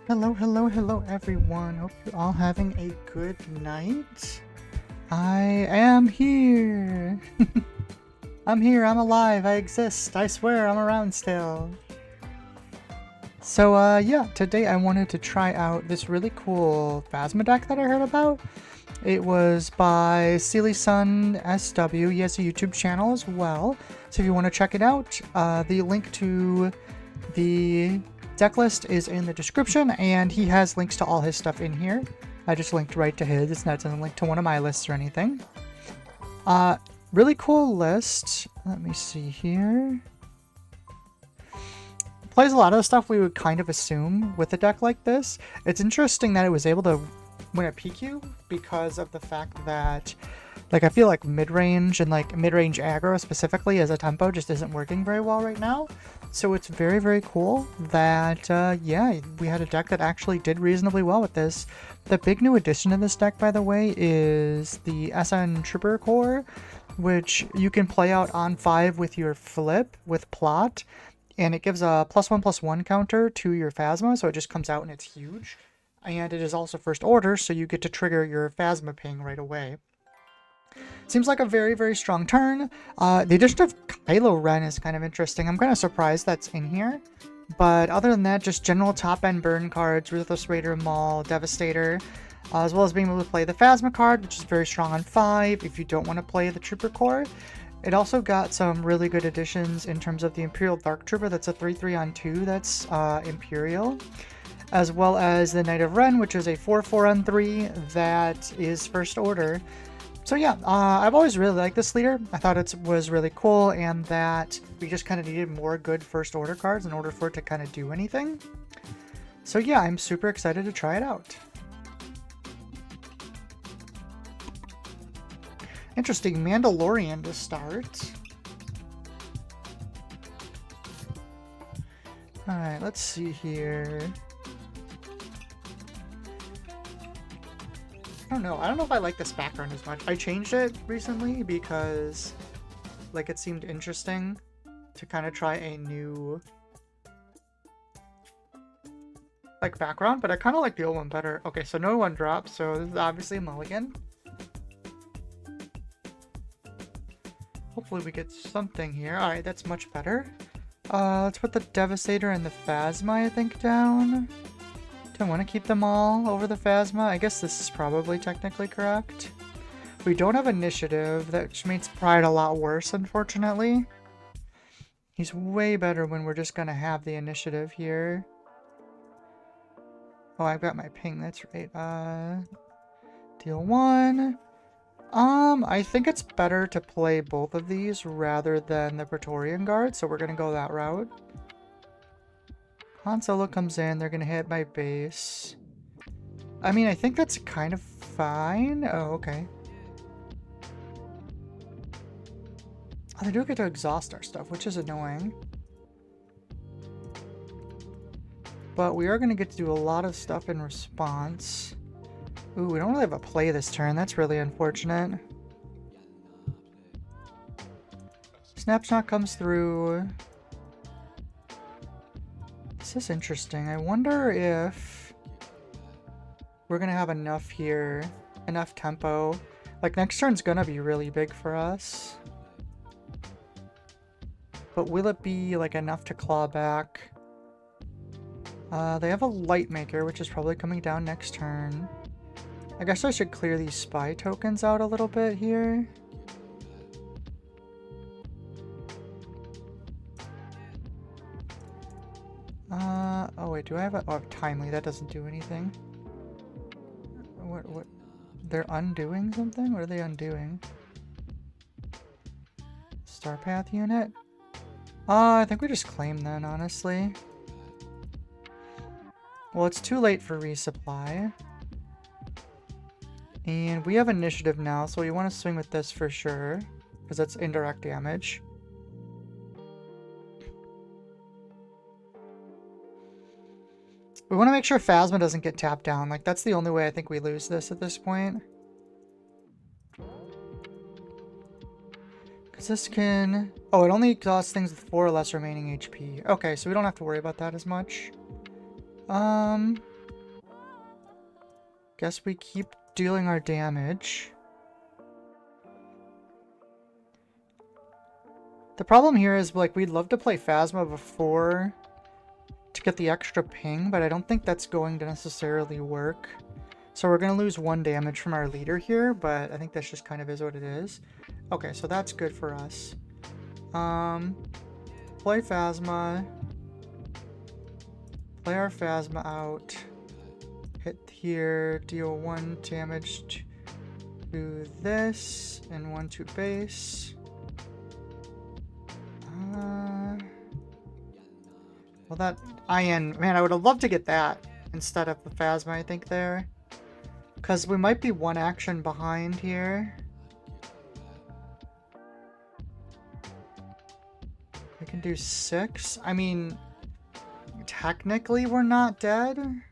Hello, hello, hello everyone. Hope you're all having a good night. I am here. I'm here, I'm alive, I exist. I swear I'm around still. So yeah, today I wanted to try out this really cool Phasma deck that I heard about. It was by SealeysonSW. He has a YouTube channel as well. So if you want to check it out, the link to the deck list is in the description, and he has links to all his stuff in here. I just linked right to his. It's not a link to one of my lists or anything. Really cool list. Let me see here. Plays a lot of the stuff we would kind of assume with a deck like this. It's interesting that it was able to win a PQ because of the fact that, like, I feel like mid-range and like mid-range aggro specifically as a tempo just isn't working very well right now. So it's very, very cool that, yeah, we had a deck that actually did reasonably well with this. The big new addition to this deck, by the way, is the SN Trooper Core, which you can play out on 5 with your flip with plot, and it gives a +1/+1 counter to your Phasma, so it just comes out and it's huge. And it is also first order, so you get to trigger your Phasma ping right away. Seems like a very, very strong turn. The addition of Kylo Ren is kind of interesting. I'm kind of surprised that's in here. But other than that, just general top-end burn cards, Ruthless Raider, Maul, Devastator, as well as being able to play the Phasma card, which is very strong on 5 if you don't want to play the Trooper Core. It also got some really good additions in terms of the Imperial Dark Trooper. That's a 3/3 on 2 that's Imperial. As well as the Knight of Ren, which is a 4/4 on 3 that is first order. So yeah, I've always really liked this leader. I thought it was really cool, and that we just kind of needed more good first order cards in order for it to kind of do anything. So yeah, I'm super excited to try it out. Interesting, Mandalorian to start. Alright, let's see here. I don't know if I like this background as much. I changed it recently because, like, it seemed interesting to kind of try a new, like, background, but I kind of like the old one better. Okay, so no one drops, so this is obviously a mulligan. Hopefully we get something here. Alright, that's much better. Let's put the Devastator and the Phasma, I think, down. Do I want to keep them all over the Phasma? I guess this is probably technically correct. We don't have initiative, that makes Pride a lot worse, unfortunately. He's way better when we're just going to have the initiative here. Oh, I've got my ping, that's right. Deal 1. I think it's better to play both of these rather than the Praetorian Guard, so we're going to go that route. Han Solo comes in, they're going to hit my base. I mean, I think that's kind of fine. Oh, okay. Oh, they do get to exhaust our stuff, which is annoying. But we are going to get to do a lot of stuff in response. Ooh, we don't really have a play this turn. That's really unfortunate. Snapshot comes through. This is interesting. I wonder if we're going to have enough here, enough tempo. Like, next turn's going to be really big for us. But will it be, like, enough to claw back? They have a Light Maker, which is probably coming down next turn. I guess I should clear these spy tokens out a little bit here. Oh wait, do I have a... Oh, Timely, that doesn't do anything. What? They're undoing something? What are they undoing? Starpath unit? I think we just claim then, honestly. Well, it's too late for resupply. And we have initiative now, so we want to swing with this for sure, because that's indirect damage. We want to make sure Phasma doesn't get tapped down. Like, that's the only way I think we lose this at this point. Because this can... Oh, it only costs things with 4 or less remaining HP. Okay, so we don't have to worry about that as much. Guess we keep dealing our damage. The problem here is, like, we'd love to play Phasma before to get the extra ping, but I don't think that's going to necessarily work. So we're going to lose 1 damage from our leader here, but I think that's just kind of is what it is. Okay, so that's good for us. Play Phasma. Play our Phasma out. Hit here, deal 1 damage to this, and 1 to base. Well, that IN, man, I would have loved to get that instead of the Phasma, I think, there. Because we might be 1 action behind here. We can do 6. I mean, technically we're not dead.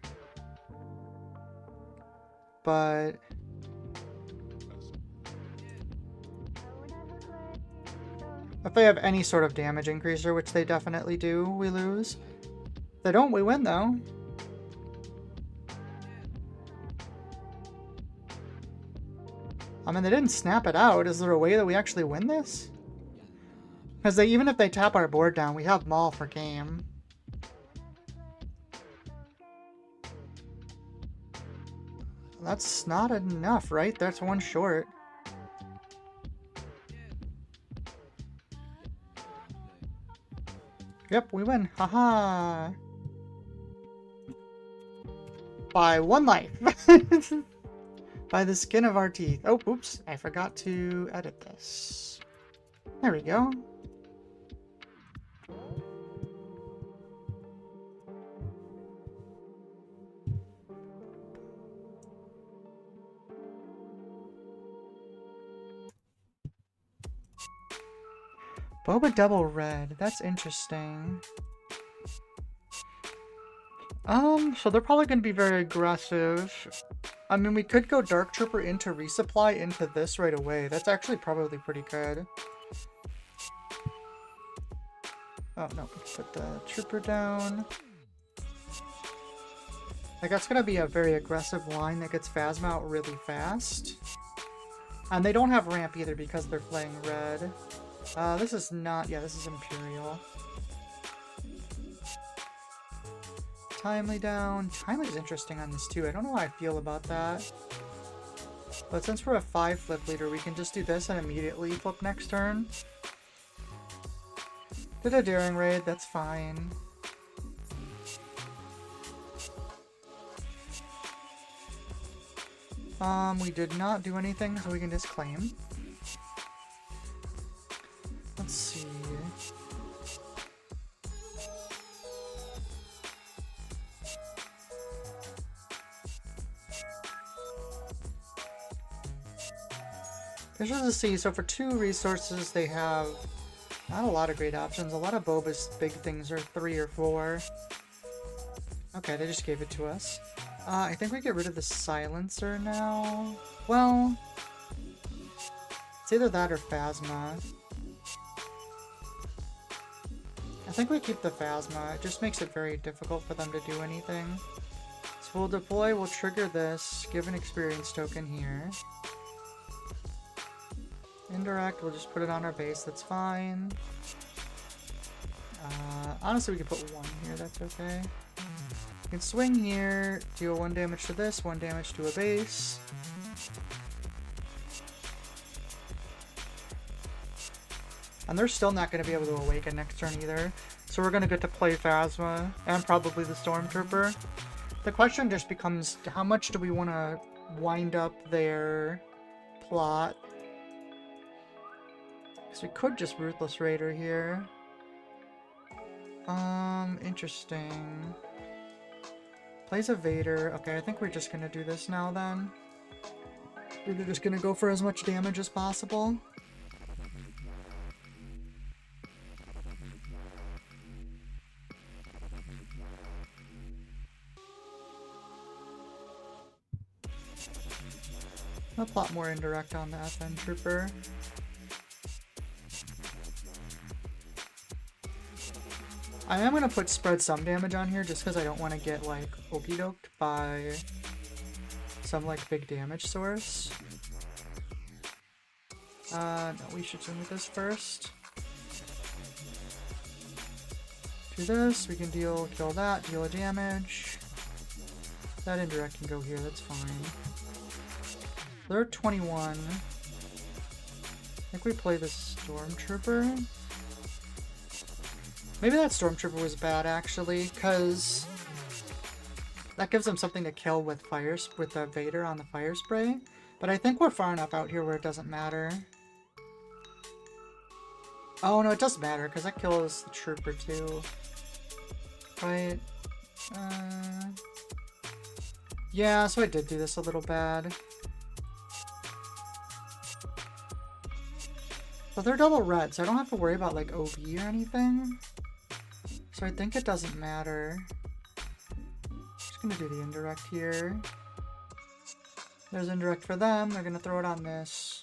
But if they have any sort of damage increaser, which they definitely do, we lose. If they don't, we win, though. I mean, they didn't snap it out. Is there a way that we actually win this? Because even if they tap our board down, we have Maul for game. That's not enough, right? That's 1 short. Yep, we win. Haha. By 1 life. By the skin of our teeth. Oh, oops. I forgot to edit this. There we go. Boba double red. That's interesting. So they're probably going to be very aggressive. I mean, we could go Dark Trooper into resupply into this right away. That's actually probably pretty good. Oh, no. Put the Trooper down. Like, that's going to be a very aggressive line that gets Phasma out really fast. And they don't have ramp either because they're playing red. This is not... Yeah, this is Imperial. Timely down. Timely's interesting on this too. I don't know how I feel about that. But since we're a 5 flip leader, we can just do this and immediately flip next turn. Did a daring raid, that's fine. We did not do anything, so we can just claim. Let's see. Just to see, so for 2 resources, they have not a lot of great options. A lot of Boba's big things are 3 or 4. Okay, they just gave it to us. I think we get rid of the silencer now. Well, it's either that or Phasma. I think we keep the Phasma. It just makes it very difficult for them to do anything. So we'll deploy, we'll trigger this, give an experience token here. Indirect, we'll just put it on our base, that's fine. Honestly, we could put 1 here, that's okay. We can swing here, deal 1 damage to this, 1 damage to a base. And they're still not going to be able to awaken next turn either. So we're going to get to play Phasma, and probably the Stormtrooper. The question just becomes, how much do we want to wind up their plot? Because we could just Ruthless Raider here. Interesting. Plays a Vader. Okay, I think we're just gonna do this now then. We're just gonna go for as much damage as possible. I'll plot more indirect on the FN Trooper. I am going to spread some damage on here just because I don't want to get, like, okey-doked by some like big damage source. No, we should swing with this first. Do this, we can kill that, deal a damage. That indirect can go here, that's fine. They're 21. I think we play the Stormtrooper. Maybe that Stormtrooper was bad, actually, because that gives them something to kill with Vader on the fire spray. But I think we're far enough out here where it doesn't matter. Oh, no, it does matter, because that kills the Trooper, too. Right? Yeah, so I did do this a little bad. But they're double red, so I don't have to worry about, like, OB or anything. So I think it doesn't matter. Just gonna do the indirect here. There's indirect for them. They're gonna throw it on this.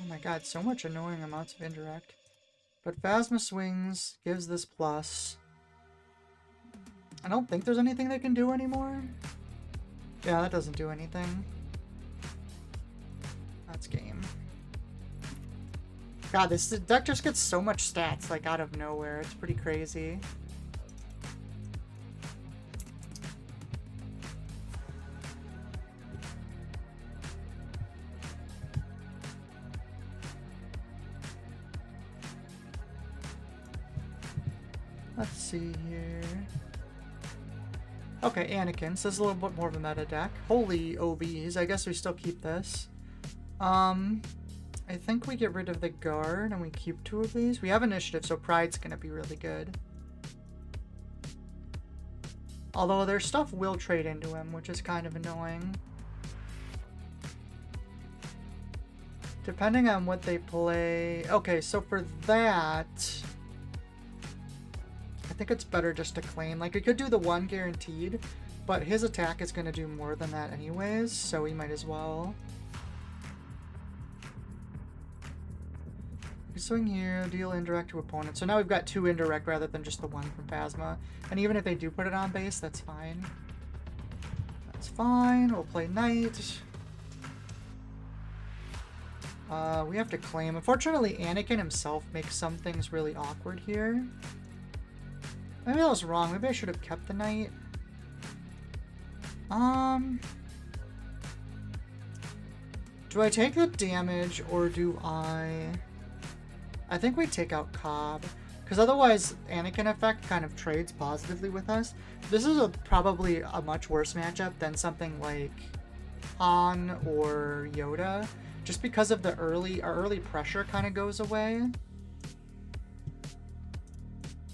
Oh my god, so much annoying amounts of indirect. But Phasma swings, gives this plus. I don't think there's anything they can do anymore. Yeah, that doesn't do anything. That's game. God, this deck just gets so much stats, like, out of nowhere. It's pretty crazy. Let's see here. Okay, Anakin. So this is a little bit more of a meta deck. Holy OBs. I guess we still keep this. I think we get rid of the guard and we keep 2 of these. We have initiative, so Pride's gonna be really good. Although their stuff will trade into him, which is kind of annoying. Depending on what they play... Okay, so for that... I think it's better just to claim. Like, we could do the 1 guaranteed, but his attack is going to do more than that anyways, so we might as well. We swing here, deal indirect to opponent. So now we've got 2 indirect rather than just the 1 from Phasma. And even if they do put it on base, that's fine. That's fine. We'll play Knight. We have to claim. Unfortunately, Anakin himself makes some things really awkward here. Maybe I was wrong. Maybe I should have kept the Knight. Do I take the damage or do I think we take out Cobb. Because otherwise, Anakin effect kind of trades positively with us. This is probably a much worse matchup than something like Han or Yoda. Just because of our early pressure kind of goes away.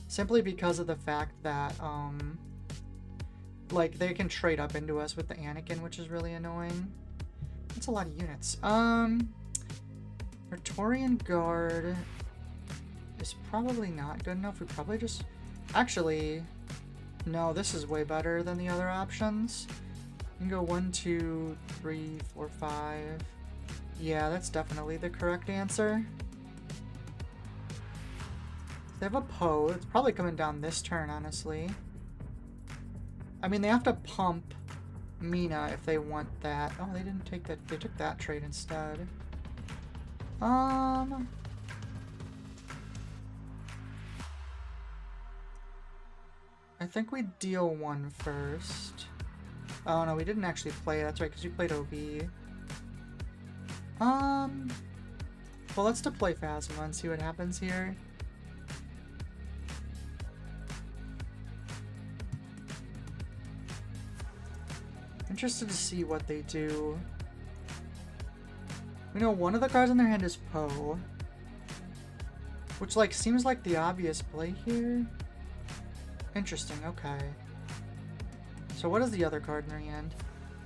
Simply because of the fact that, like, they can trade up into us with the Anakin, which is really annoying. That's a lot of units. Praetorian Guard is probably not good enough. We probably just... Actually, no, this is way better than the other options. You can go 1, 2, 3, 4, 5. Yeah, that's definitely the correct answer. They have a Poe. It's probably coming down this turn, honestly. I mean, they have to pump Mina if they want that. Oh, they didn't take that. They took that trade instead. I think we deal 1 first. Oh, no, we didn't actually play. That's right, because we played OB. Well, let's deploy Phasma and see what happens here. Interested to see what they do. We know one of the cards in their hand is Poe, which, like, seems like the obvious play here. Interesting, okay. So what is the other card in their hand?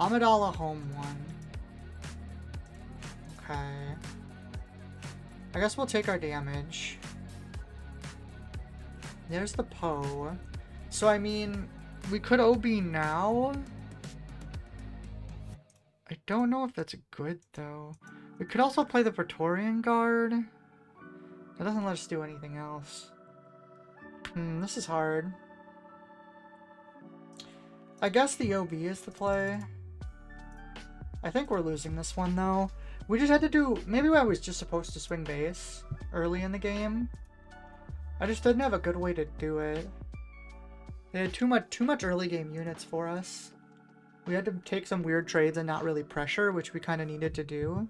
Amidala Home 1. Okay. I guess we'll take our damage. There's the Poe. So, I mean, we could OB now. I don't know if that's good, though. We could also play the Praetorian Guard. That doesn't let us do anything else. This is hard. I guess the OB is the play. I think we're losing this one, though. We just had to do... Maybe I was just supposed to swing base early in the game. I just didn't have a good way to do it. They had too much early game units for us. We had to take some weird trades and not really pressure, which we kind of needed to do.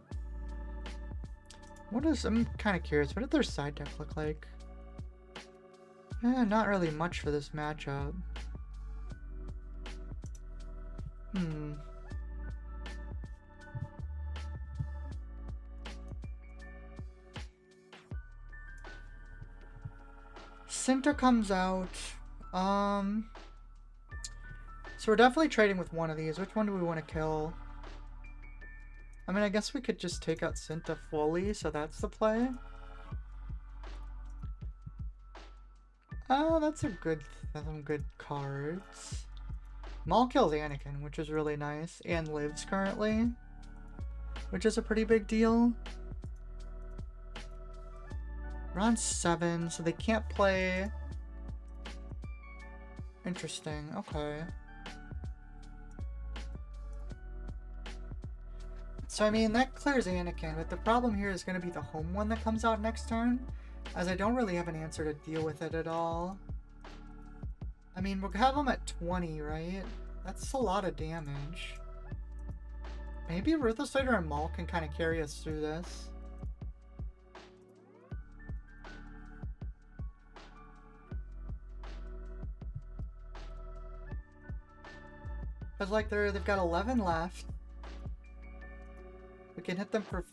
I'm kind of curious. What did their side deck look like? Not really much for this matchup. Cinta comes out. So we're definitely trading with one of these. Which one do we want to kill? I mean, I guess we could just take out Cinta fully, so that's the play. Oh, that's some good cards. Maul kills Anakin, which is really nice, and lives currently, which is a pretty big deal. We're on 7, so they can't play. Interesting, okay. So, I mean, that clears Anakin, but the problem here is going to be the home one that comes out next turn, as I don't really have an answer to deal with it at all. I mean, we'll have them at 20, right? That's a lot of damage. Maybe Ruthless Fighter and Maul can kind of carry us through this. Because, like, they've got 11 left. We can hit them for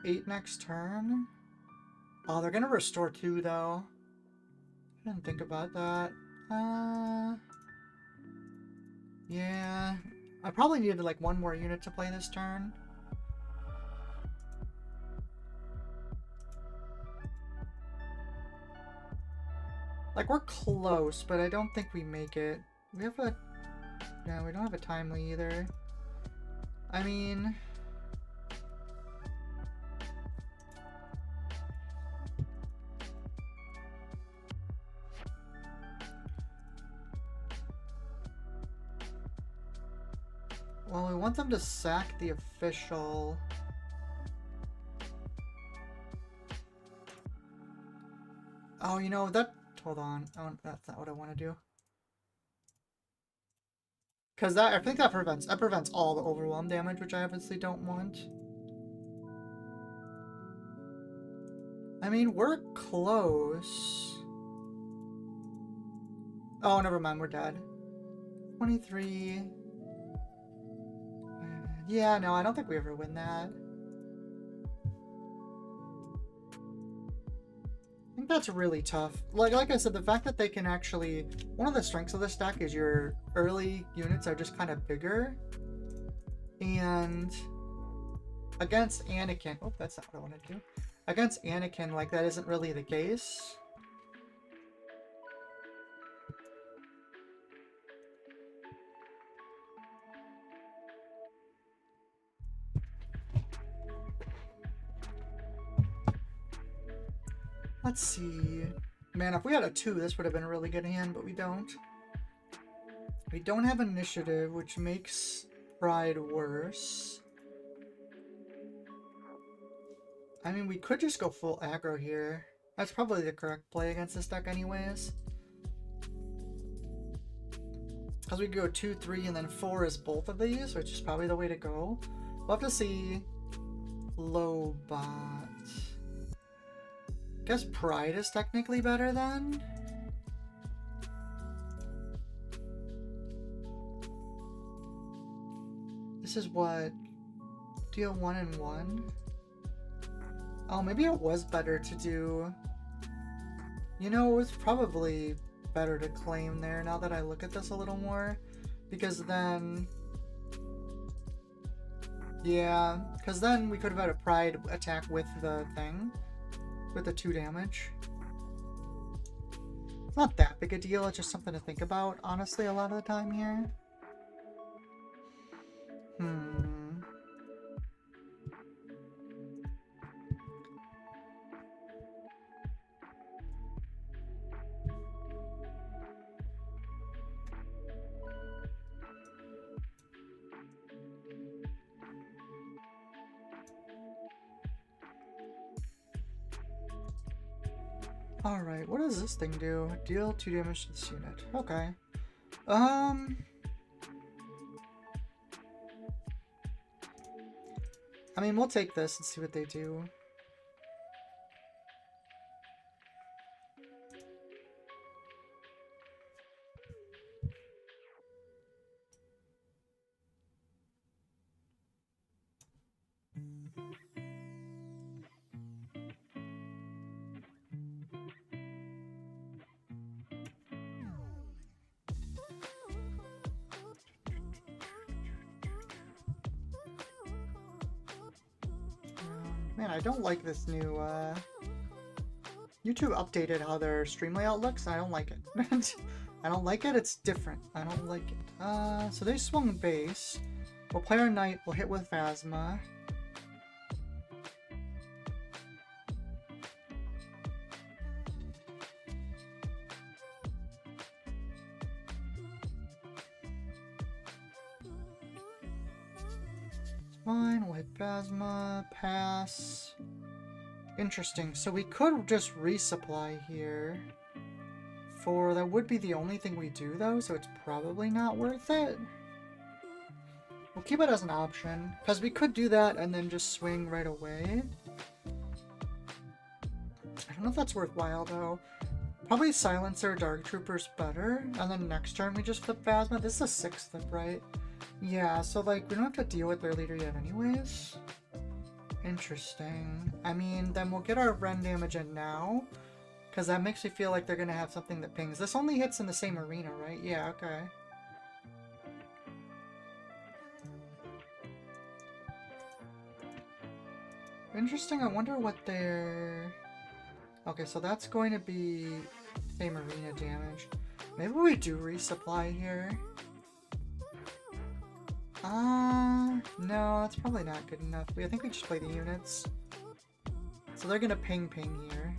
8 next turn. Oh, they're gonna restore 2, though. I didn't think about that. Yeah. I probably needed, like, one more unit to play this turn. Like, we're close, but I don't think we make it. We have a... No, we don't have a timely either. I mean... Well, we want them to sack the official. Oh, you know, that... Hold on. Oh, that's not what I want to do. Because I think that prevents all the overwhelm damage, which I obviously don't want. I mean, we're close. Oh, never mind, we're dead. 23... Yeah, no, I don't think we ever win that. I think that's really tough. Like I said, the fact that they can actually... One of the strengths of this deck is your early units are just kind of bigger. And against Anakin... Oh, that's not what I wanted to do. Against Anakin, like, that isn't really the case. Let's see. Man, if we had a 2, this would have been a really good hand, but we don't. We don't have initiative, which makes Pride worse. I mean, we could just go full aggro here. That's probably the correct play against this deck anyways. Because we could go 2, 3, and then 4 is both of these, which is probably the way to go. We'll have to see. Low bot. Guess Pride is technically better then? This is what? Deal 1 and 1? Oh, maybe it was better to do... You know, it was probably better to claim there now that I look at this a little more. Because then... Yeah, because then we could have had a Pride attack with the thing. With the 2 damage. It's not that big a deal, it's just something to think about, honestly, a lot of the time here. Alright, what does this thing do? Deal 2 damage to this unit. Okay. I mean, we'll take this and see what they do. Man, I don't like this new, YouTube updated how their stream layout looks, and I don't like it. I don't like it, it's different. I don't like it. So they swung base. We'll play our knight, we'll hit with Phasma. Fine, we'll hit Phasma, pass. Interesting, so we could just resupply here. That would be the only thing we do though, so it's probably not worth it. We'll keep it as an option, because we could do that and then just swing right away. I don't know if that's worthwhile though. Probably Silencer, Dark Trooper's better, and then next turn we just flip Phasma. This is a 6th flip, right? Yeah, so like, we don't have to deal with their leader yet anyways. Interesting. I mean, then we'll get our Ren damage in now, because that makes me feel like they're going to have something that pings. This only hits in the same arena, right? Yeah, okay. Interesting, I wonder what their... Okay, so that's going to be same arena damage. Maybe we do resupply here. No, that's probably not good enough. I think we just play the units. So they're gonna ping here.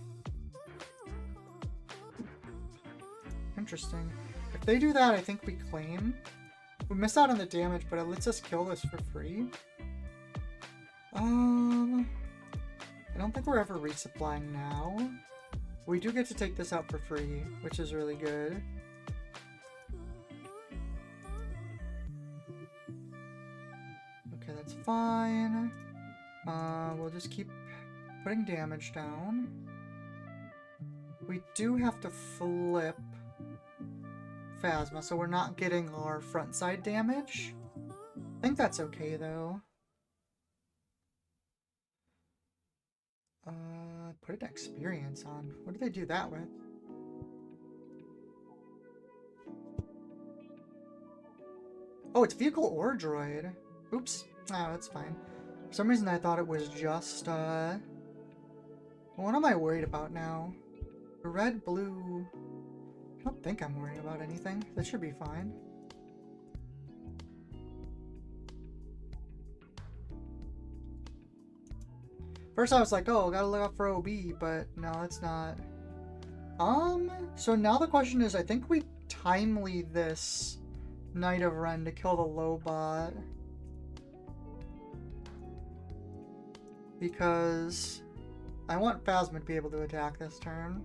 Interesting. If they do that, I think we claim. We miss out on the damage, but it lets us kill this for free. I don't think we're ever resupplying now. We do get to take this out for free, which is really good. Okay, that's fine. We'll just keep putting damage down. We do have to flip Phasma, so we're not getting our front side damage. I think that's okay, though. Put an experience on. What do they do that with? Oh, it's vehicle or droid. Oops. Oh, that's fine. For some reason I thought it was just, what am I worried about now? Red, blue... I don't think I'm worried about anything. That should be fine. First I was like, oh, gotta look out for OB, but no, it's not. So now the question is, I think we timely this Knight of Ren to kill the low bot. Because I want Phasma to be able to attack this turn.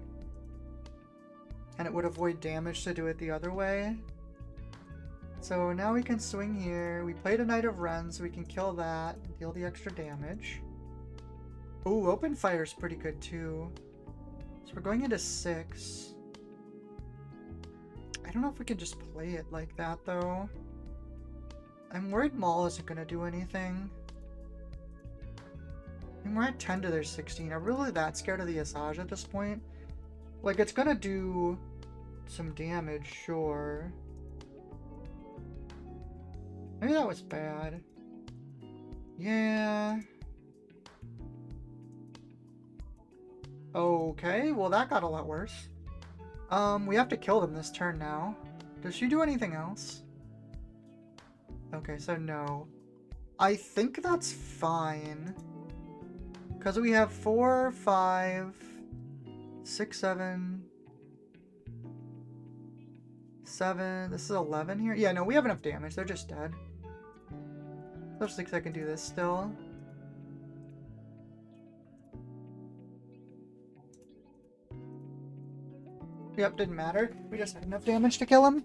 And it would avoid damage to do it the other way. So now we can swing here. We played a Knight of Ren, so we can kill that, deal the extra damage. Ooh, open fire is pretty good too. So we're going into 6. I don't know if we can just play it like that though. I'm worried Maul isn't going to do anything. I mean, we're at 10 to their 16. I'm really that scared of the Asajj at this point. Like, it's going to do some damage, sure. Maybe that was bad. Yeah. Okay, well that got a lot worse. We have to kill them this turn now. Does she do anything else? Okay, so no. I think that's fine. Because we have 4, 5, 6, 7, 7. This is 11 here. Yeah, no, we have enough damage. They're just dead. There's 6 I can do this still. Yep, didn't matter. We just had enough damage to kill him.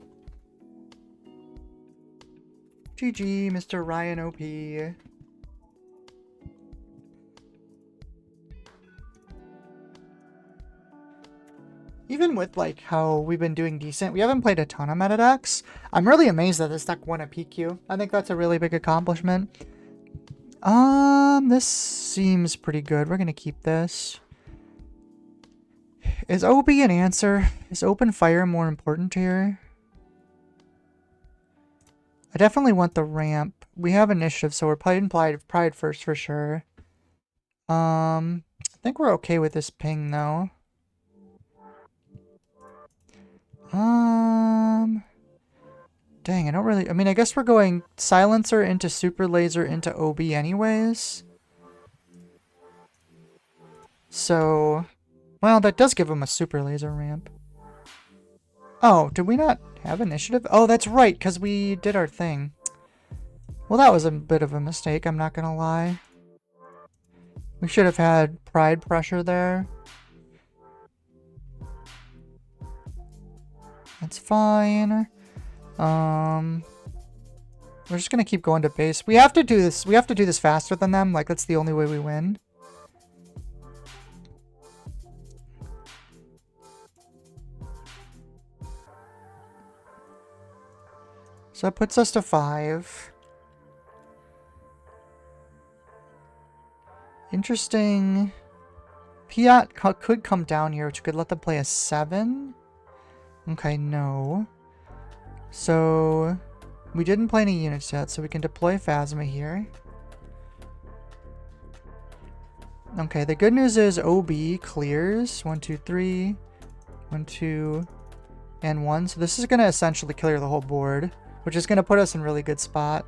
GG, Mr. Ryan OP. Even with, like, how we've been doing decent, we haven't played a ton of meta decks. I'm really amazed that this deck won a PQ. I think that's a really big accomplishment. This seems pretty good. We're gonna keep this. Is OB an answer? Is open fire more important here? I definitely want the ramp. We have initiative, so we're playing pride first for sure. I think we're okay with this ping though. Dang, I don't really... I mean, I guess we're going silencer into super laser into OB anyways. So... Well, that does give him a super laser ramp. Oh, did we not have initiative? Oh, that's right, because we did our thing. Well, that was a bit of a mistake, I'm not gonna lie. We should have had pride pressure there. That's fine. We're just gonna keep going to base. We have to do this. We have to do this faster than them. Like, that's the only way we win. So that puts us to 5. Interesting. Piat could come down here, which could let them play a 7. Okay, no. So, we didn't play any units yet, so we can deploy Phasma here. Okay, the good news is OB clears. 1, 2, 3. 1, 2, and 1. So this is going to essentially clear the whole board, which is going to put us in a really good spot.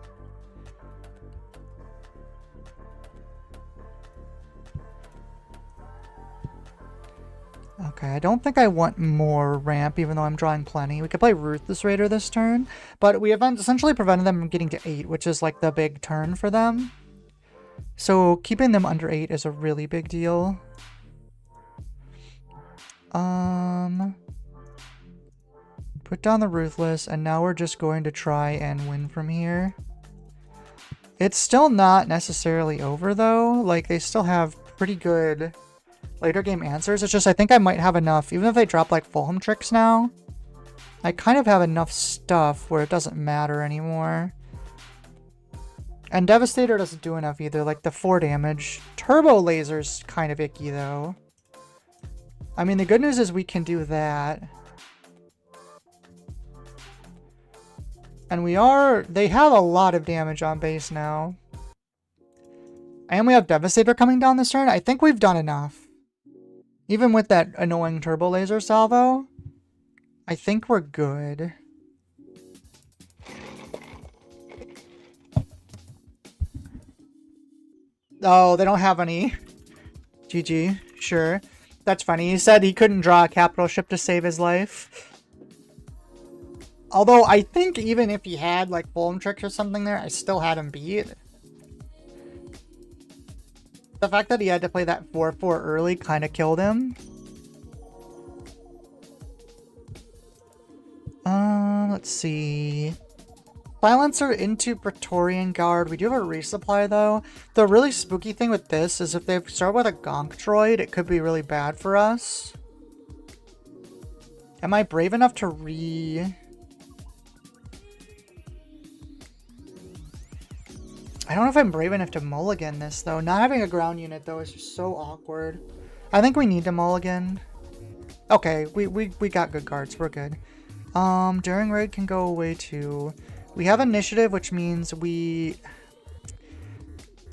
Okay, I don't think I want more ramp, even though I'm drawing plenty. We could play Ruthless Raider this turn, but we have essentially prevented them from getting to 8, which is like the big turn for them. So keeping them under 8 is a really big deal. Put down the Ruthless, and now we're just going to try and win from here. It's still not necessarily over, though. Like, they still have pretty good later game answers. It's just I think I might have enough, even if they drop like Fulham tricks now, I kind of have enough stuff where it doesn't matter anymore. And Devastator doesn't do enough either, like the 4 damage. Turbo Laser's kind of icky though. I mean, the good news is we can do that. And they have a lot of damage on base now. And we have Devastator coming down this turn. I think we've done enough. Even with that annoying turbo laser salvo, I think we're good. Oh, they don't have any. GG, sure. That's funny. He said he couldn't draw a capital ship to save his life. Although I think even if he had like Fulham tricks or something there, I still had him beat. The fact that he had to play that 4-4 early kind of killed him. Let's see. Silencer into Praetorian Guard. We do have a resupply though. The really spooky thing with this is if they start with a Gonk droid, it could be really bad for us. Am I brave enough to I don't know if I'm brave enough to mulligan this, though. Not having a ground unit, though, is just so awkward. I think we need to mulligan. Okay, we got good cards. We're good. Daring Raid can go away, too. We have initiative, which means we...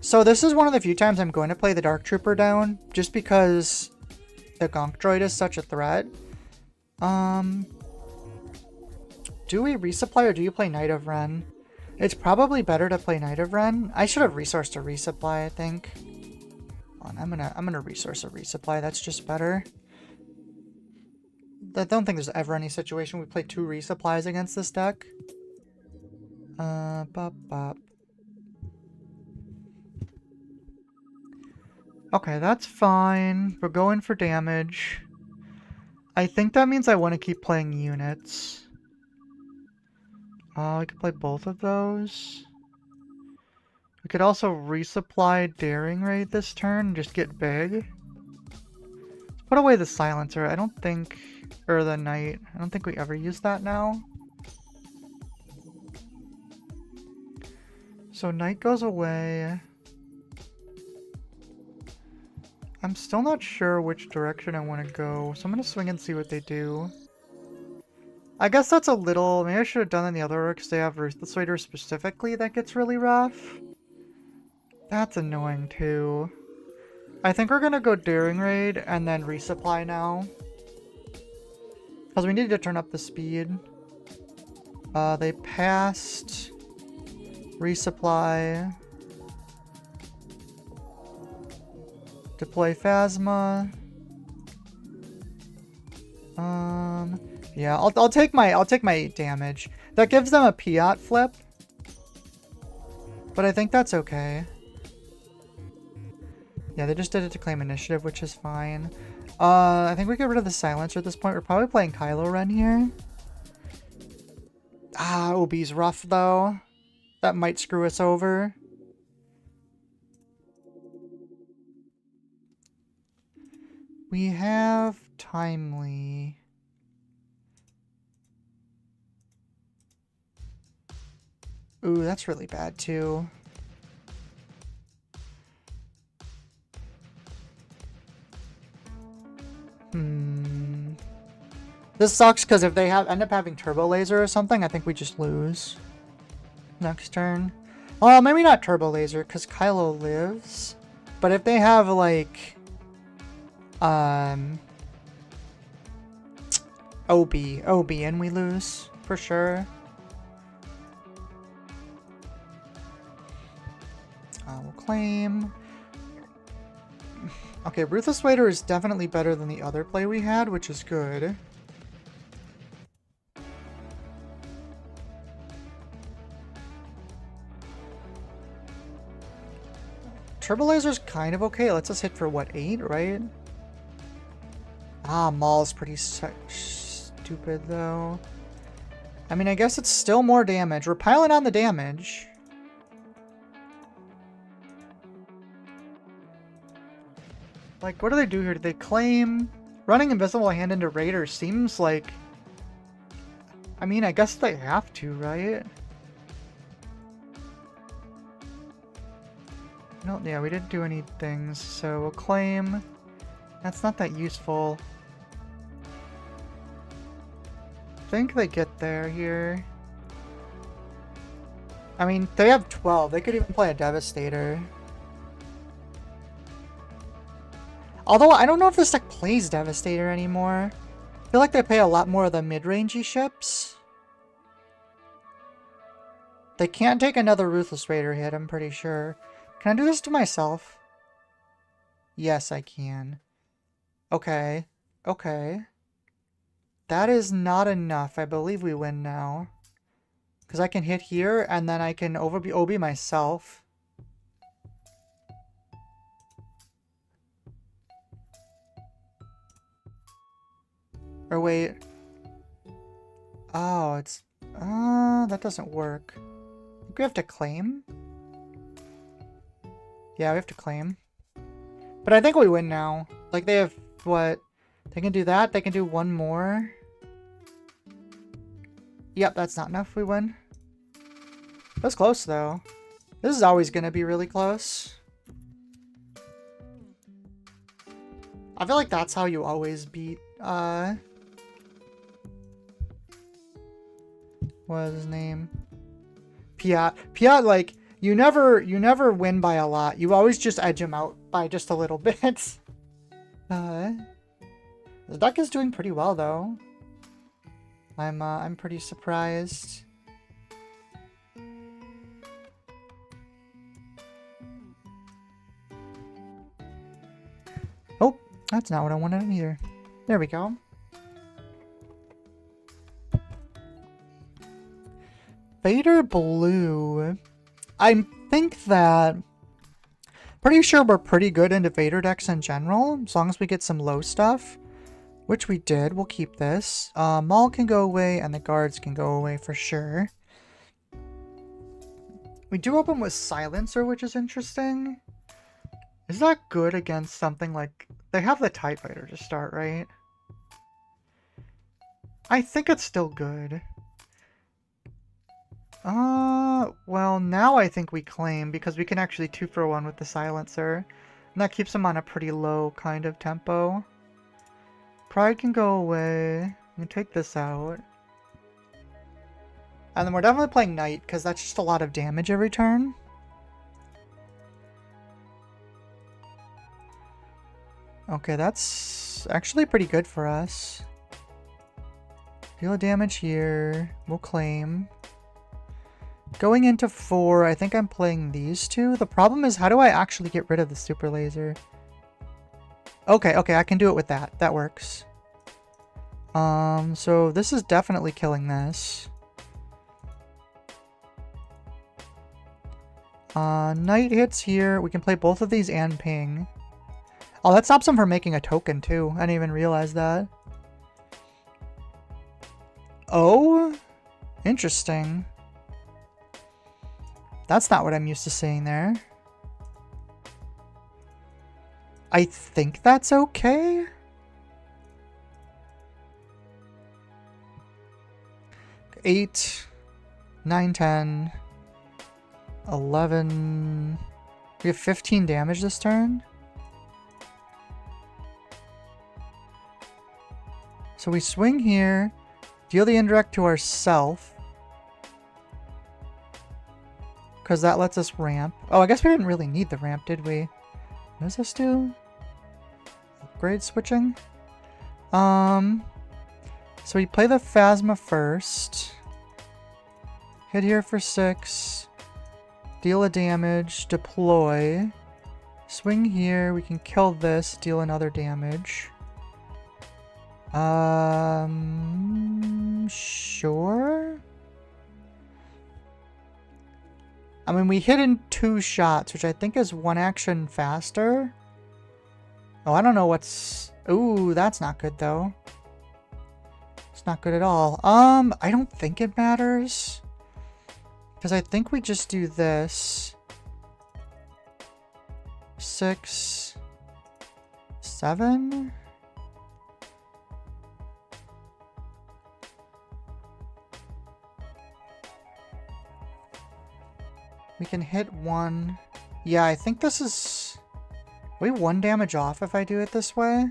So this is one of the few times I'm going to play the Dark Trooper down, just because the Gonk droid is such a threat. Do we resupply, or do you play Knight of Ren? It's probably better to play Knight of Ren. I should have resourced a resupply, I think. Hold on, I'm gonna resource a resupply. That's just better. I don't think there's ever any situation we play 2 resupplies against this deck. Bop bop. Okay, that's fine. We're going for damage. I think that means I want to keep playing units. I could play both of those. We could also resupply Daring Raid this turn and just get big. Let's put away the Silencer. I don't think... Or the Knight. I don't think we ever use that now. So Knight goes away. I'm still not sure which direction I want to go, so I'm going to swing and see what they do. I guess that's a little... Maybe I should have done it in the other order because they have Ruthless Raider specifically that gets really rough. That's annoying too. I think we're going to go Daring Raid and then resupply now. Because we need to turn up the speed. They passed. Resupply. Deploy Phasma. Yeah, I'll take my 8 damage. That gives them a Piat flip. But I think that's okay. Yeah, they just did it to claim initiative, which is fine. I think we get rid of the Silencer at this point. We're probably playing Kylo Ren here. OB's rough though. That might screw us over. We have Timely. Ooh, that's really bad too. This sucks because if they end up having Turbo Laser or something, I think we just lose. Next turn. Well, maybe not Turbo Laser because Kylo lives. But if they have like OB and we lose for sure. We'll claim. Okay, Ruthless Raider is definitely better than the other play we had, which is good. Turbo Laser's kind of okay. It lets us hit for what, 8, right? Maul's pretty stupid though. I mean, I guess it's still more damage. We're piling on the damage. Like, what do they do here? Do they claim? Running Invisible Hand into Raider seems like... I mean, I guess they have to, right? No, yeah, we didn't do any things, so we'll claim. That's not that useful. I think they get there here. I mean, they have 12. They could even play a Devastator. Although, I don't know if this deck plays Devastator anymore. I feel like they play a lot more of the mid-rangey ships. They can't take another Ruthless Raider hit, I'm pretty sure. Can I do this to myself? Yes, I can. Okay. Okay. That is not enough. I believe we win now. Because I can hit here, and then I can OB myself. Or wait. Oh, it's... that doesn't work. I think we have to claim? Yeah, we have to claim. But I think we win now. Like, they have, what? They can do that. They can do one more. Yep, that's not enough. We win. That's close, though. This is always going to be really close. I feel like that's how you always beat, what is his name? Piat. Piat, like, you never win by a lot. You always just edge him out by just a little bit. The deck is doing pretty well, though. I'm pretty surprised. Oh, that's not what I wanted either. There we go. Vader Blue. I think that... Pretty sure we're pretty good into Vader decks in general, as long as we get some low stuff. which we did. We'll keep this. Maul can go away, and the guards can go away for sure. We do open with Silencer, which is interesting. Is that good against something like... They have the TIE Fighter to start, right? I think it's still good. Well, now I think we claim, because we can actually 2-for-1 with the Silencer. And that keeps him on a pretty low kind of tempo. Pride can go away. We can take this out. And then we're definitely playing Knight, because that's just a lot of damage every turn. Okay, that's actually pretty good for us. Deal damage here. We'll claim. Going into 4, I think I'm playing these two. The problem is, how do I actually get rid of the super laser? Okay, I can do it with that. That works. So this is definitely killing this. Knight hits here. We can play both of these and ping. Oh, that stops him from making a token too. I didn't even realize that. Oh, interesting. That's not what I'm used to seeing there. I think that's okay. Eight, 9, 10, 11. We have 15 damage this turn. So we swing here, deal the indirect to ourselves. Because that lets us ramp. Oh, I guess we didn't really need the ramp, did we? What does this do? Upgrade switching? So we play the Phasma first. Hit here for 6. Deal a damage. Deploy. Swing here. We can kill this. Deal another damage. Sure? I mean, we hit in 2 shots, which I think is 1 action faster. Oh, I don't know what's... Ooh, that's not good, though. It's not good at all. I don't think it matters. Because I think we just do this. 6... 7... We can hit 1. Yeah, I think this is... Are we 1 damage off if I do it this way?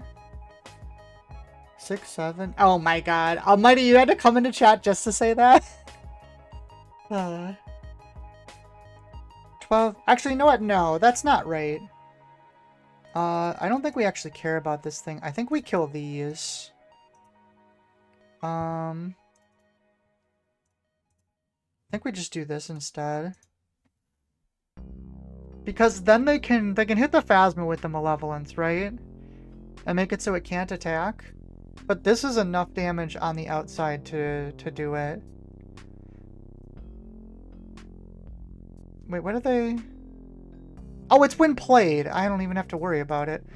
6, 7... Oh my god. Almighty, you had to come into chat just to say that? 12... Actually, you know what? No, that's not right. I don't think we actually care about this thing. I think we kill these. I think we just do this instead. Because then they can hit the Phasma with the Malevolence, right? And make it so it can't attack. But this is enough damage on the outside to do it. Wait, what are they? Oh, it's when played. I don't even have to worry about it.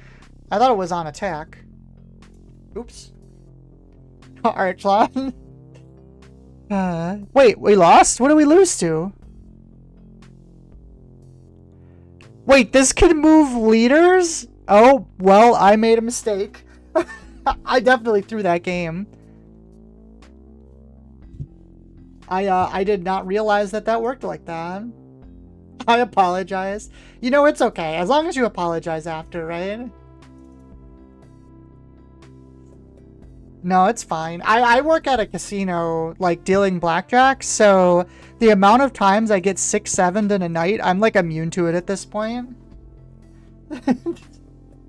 I thought it was on attack. Oops. Archlon. Wait, we lost? What did we lose to? Wait, this can move leaders? Oh, well, I made a mistake. I definitely threw that game. I did not realize that worked like that. I apologize. You know, it's okay. As long as you apologize after, right? No, it's fine. I work at a casino, like, dealing blackjack, so the amount of times I get 6-7'd in a night, I'm, like, immune to it at this point.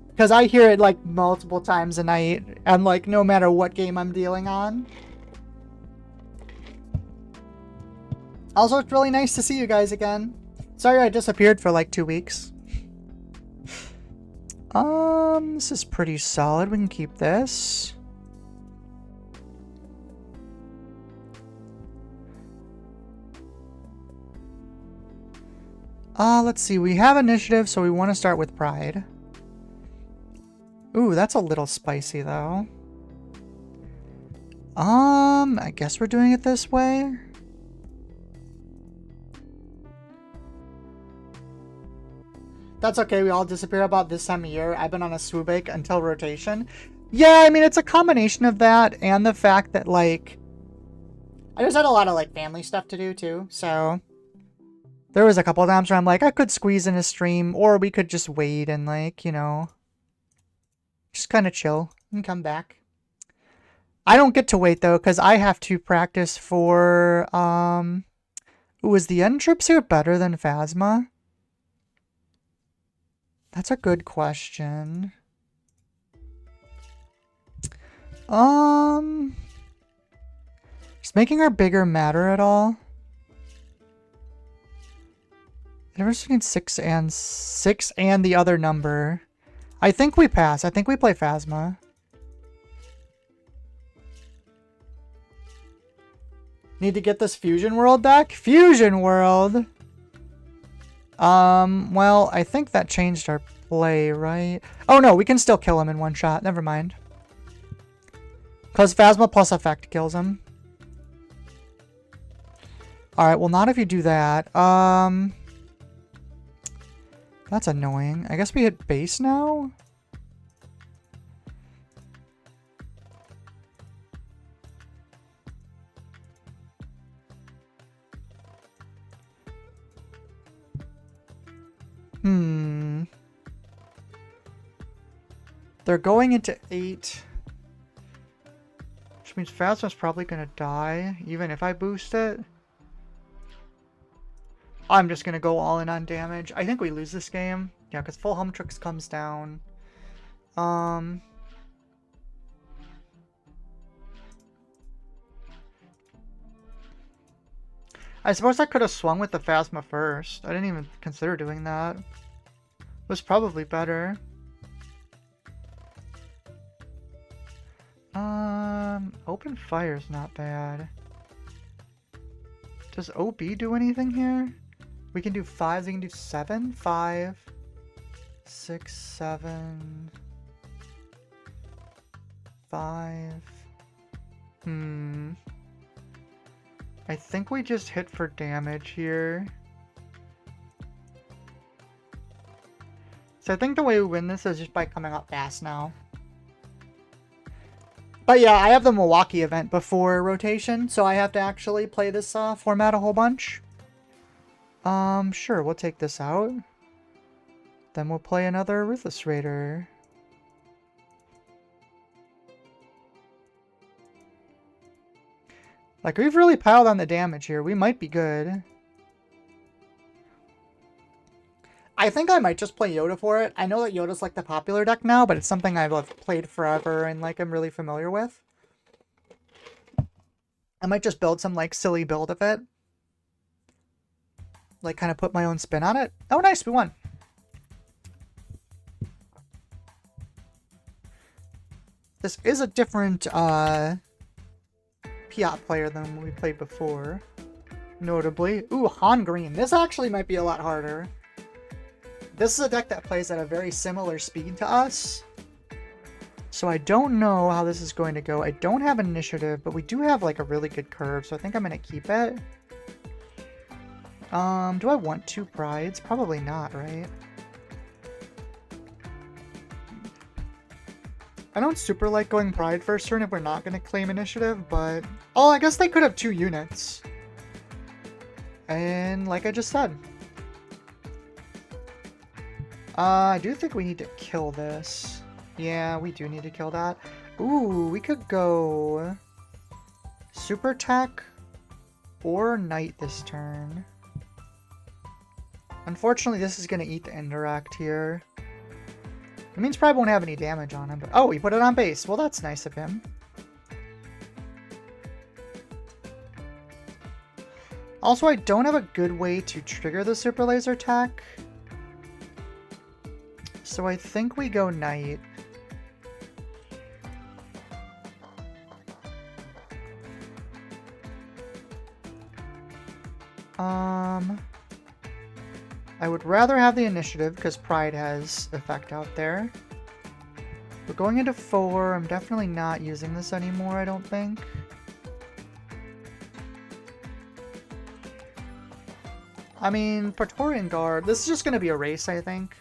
Because I hear it, like, multiple times a night, and, like, no matter what game I'm dealing on. Also, it's really nice to see you guys again. Sorry I disappeared for, like, 2 weeks. This is pretty solid. We can keep this. Let's see. We have initiative, so we want to start with Pride. Ooh, that's a little spicy, though. I guess we're doing it this way. That's okay, we all disappear about this time of year. I've been on a swoobake until rotation. Yeah, I mean, it's a combination of that and the fact that, like, I just had a lot of, like, family stuff to do, too, so there was a couple of times where I'm like, I could squeeze in a stream, or we could just wait and, like, you know, just kind of chill and come back. I don't get to wait, though, because I have to practice for, ooh, is the end trips here better than Phasma? That's a good question. Does making her bigger matter at all? The difference between 6 and the other number. I think we pass. I think we play Phasma. Need to get this Fusion World deck? Fusion World! Well, I think that changed our play, right? Oh no, we can still kill him in one shot. Never mind. Because Phasma plus effect kills him. Alright, well not if you do that. That's annoying. I guess we hit base now? They're going into 8. Which means Phasma's probably gonna die, even if I boost it. I'm just gonna go all in on damage. I think we lose this game. Yeah, because full Humtrix comes down. I suppose I could have swung with the Phasma first. I didn't even consider doing that. It was probably better. Open fire's not bad. Does OB do anything here? We can do 5, we can do 7. 5, 6, 7, 5. I think we just hit for damage here. So I think the way we win this is just by coming up fast now. But yeah, I have the Milwaukee event before rotation, so I have to actually play this format a whole bunch. Sure, we'll take this out. Then we'll play another Ruthless Raider. Like, we've really piled on the damage here. We might be good. I think I might just play Yoda for it. I know that Yoda's like the popular deck now, but it's something I've played forever and like I'm really familiar with. I might just build some like silly build of it. Like kind of put my own spin on it. Oh nice, we won. This is a different Piat player than we played before. Notably. Ooh, Han Green. This actually might be a lot harder. This is a deck that plays at a very similar speed to us. So I don't know how this is going to go. I don't have initiative, but we do have like a really good curve, so I think I'm going to keep it. Do I want 2 prides? Probably not, right? I don't super like going pride first turn if we're not going to claim initiative, but... Oh, I guess they could have 2 units. And like I just said. I do think we need to kill this. Yeah, we do need to kill that. Ooh, we could go super attack or knight this turn. Unfortunately, this is going to eat the indirect here. It means probably won't have any damage on him. But oh, he put it on base. Well, that's nice of him. Also, I don't have a good way to trigger the super laser attack. So I think we go knight. I would rather have the initiative because pride has effect out there. We're going into 4. I'm definitely not using this anymore, I don't think. I mean, Praetorian Guard. This is just going to be a race, I think.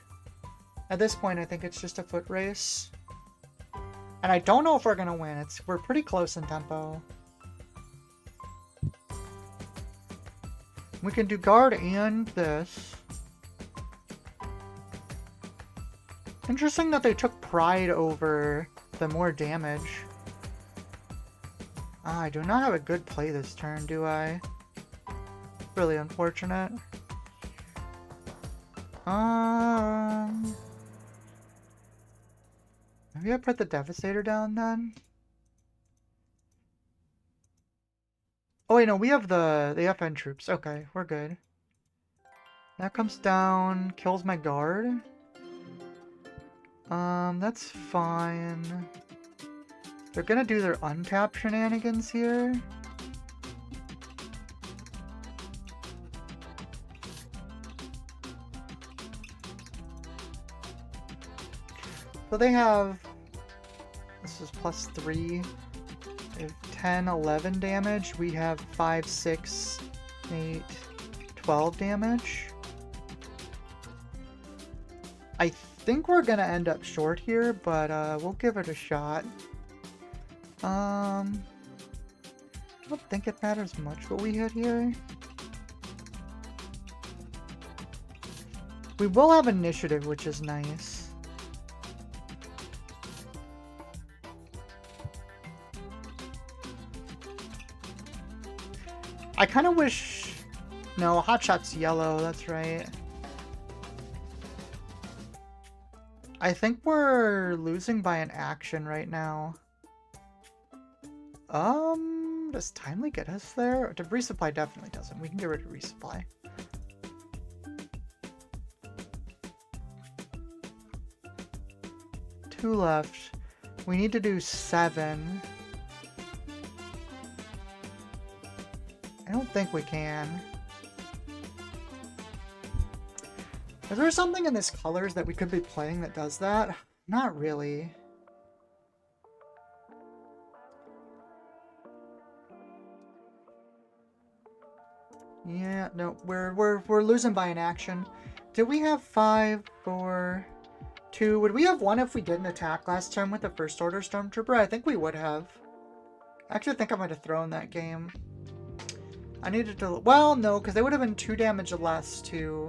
At this point, I think it's just a foot race. And I don't know if we're going to win. We're pretty close in tempo. We can do guard and this. Interesting that they took pride over the more damage. I do not have a good play this turn, do I? Really unfortunate. Maybe I put the Devastator down then? Oh wait, no, we have the FN troops. Okay, we're good. That comes down, kills my guard. That's fine. They're gonna do their untap shenanigans here. So they have, this is +3, they have 10, 11 damage. We have 5, 6, 8, 12 damage. I think we're gonna end up short here, but we'll give it a shot. I don't think it matters much what we hit here. We will have initiative, which is nice. I kind of wish... No, Hotshot's yellow, that's right. I think we're losing by an action right now. Does Timely get us there? Resupply definitely doesn't. We can get rid of resupply. Two left. We need to do 7. I don't think we can. Is there something in this colors that we could be playing that does that? Not really. Yeah, no, we're losing by an action. Did we have 5, 4, 2? Would we have won if we didn't attack last time with the first order stormtrooper? I think we would have. I actually think I might have thrown that game. I needed to... Well, no, because they would have been 2 damage less, too.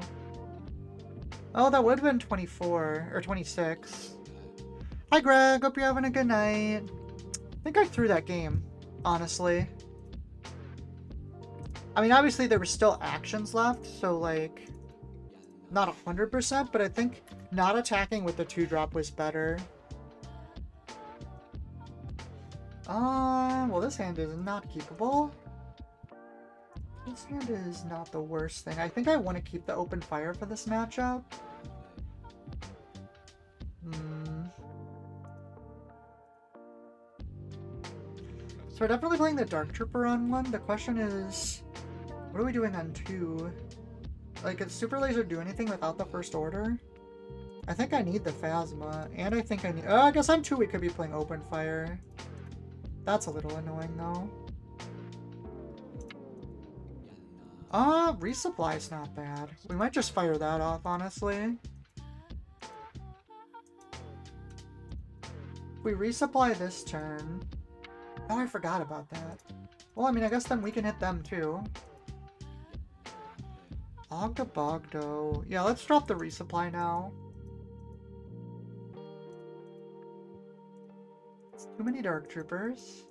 Oh, that would have been 24, or 26. Hi, Greg. Hope you're having a good night. I think I threw that game, honestly. I mean, obviously, there were still actions left, so, like, not 100%, but I think not attacking with the 2-drop was better. Well, this hand is not keepable. This hand is not the worst thing. I think I want to keep the open fire for this matchup. So we're definitely playing the Dark Trooper on 1. The question is, what are we doing on 2? Like, does Super Laser do anything without the first order? I think I need the Phasma, and I think I need... I guess on 2 we could be playing open fire. That's a little annoying, though. Resupply's not bad. We might just fire that off, honestly. If we resupply this turn... Oh, I forgot about that. Well, I mean, I guess then we can hit them, too. Ogda Bogdo. Yeah, let's drop the resupply now. It's too many Dark Troopers.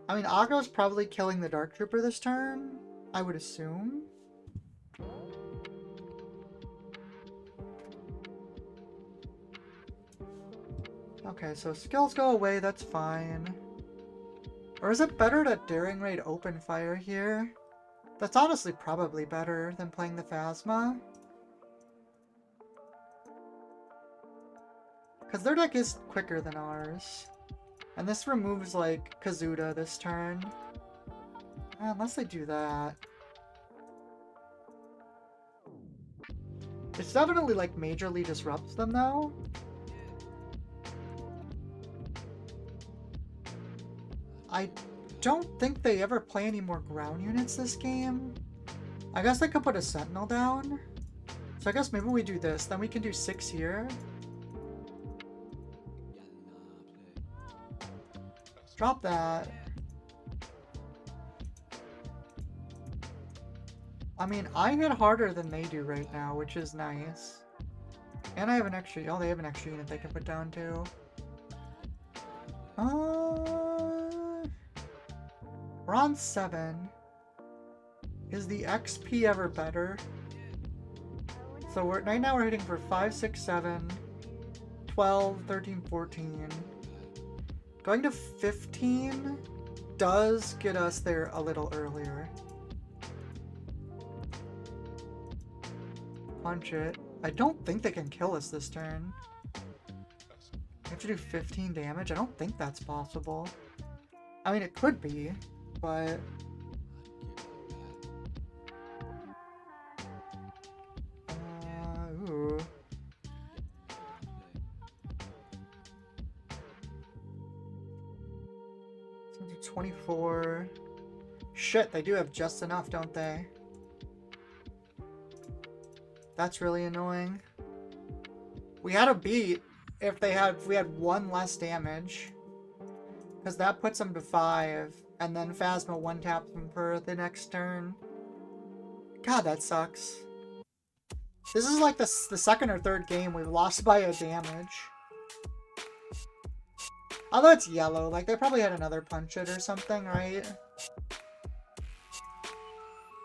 I mean, Ogdo's probably killing the Dark Trooper this turn, I would assume. Okay, so skills go away, that's fine. Or is it better to Daring Raid open fire here? That's honestly probably better than playing the Phasma. Because their deck is quicker than ours. And this removes, like, Kazuda this turn. Unless they do that. It's definitely, like, majorly disrupts them, though. I don't think they ever play any more ground units this game. I guess I could put a sentinel down. So I guess maybe we do this. Then we can do 6 here. Drop that. I mean, I hit harder than they do right now, which is nice. And I have an extra... Oh, they have an extra unit they can put down, too. We're on 7. Is the XP ever better? So right now we're hitting for 5, 6, 7, 12, 13, 14. Going to 15 does get us there a little earlier. Punch it. I don't think they can kill us this turn. We have to do 15 damage? I don't think that's possible. I mean, it could be, but... ooh. 24. Shit, they do have just enough, don't they? That's really annoying. We had a beat if we had 1 less damage. Because that puts them to 5. And then Phasma 1-taps them for the next turn. God, that sucks. This is like the second or third game we've lost by a damage. Although it's yellow, like they probably had another punch it or something, right?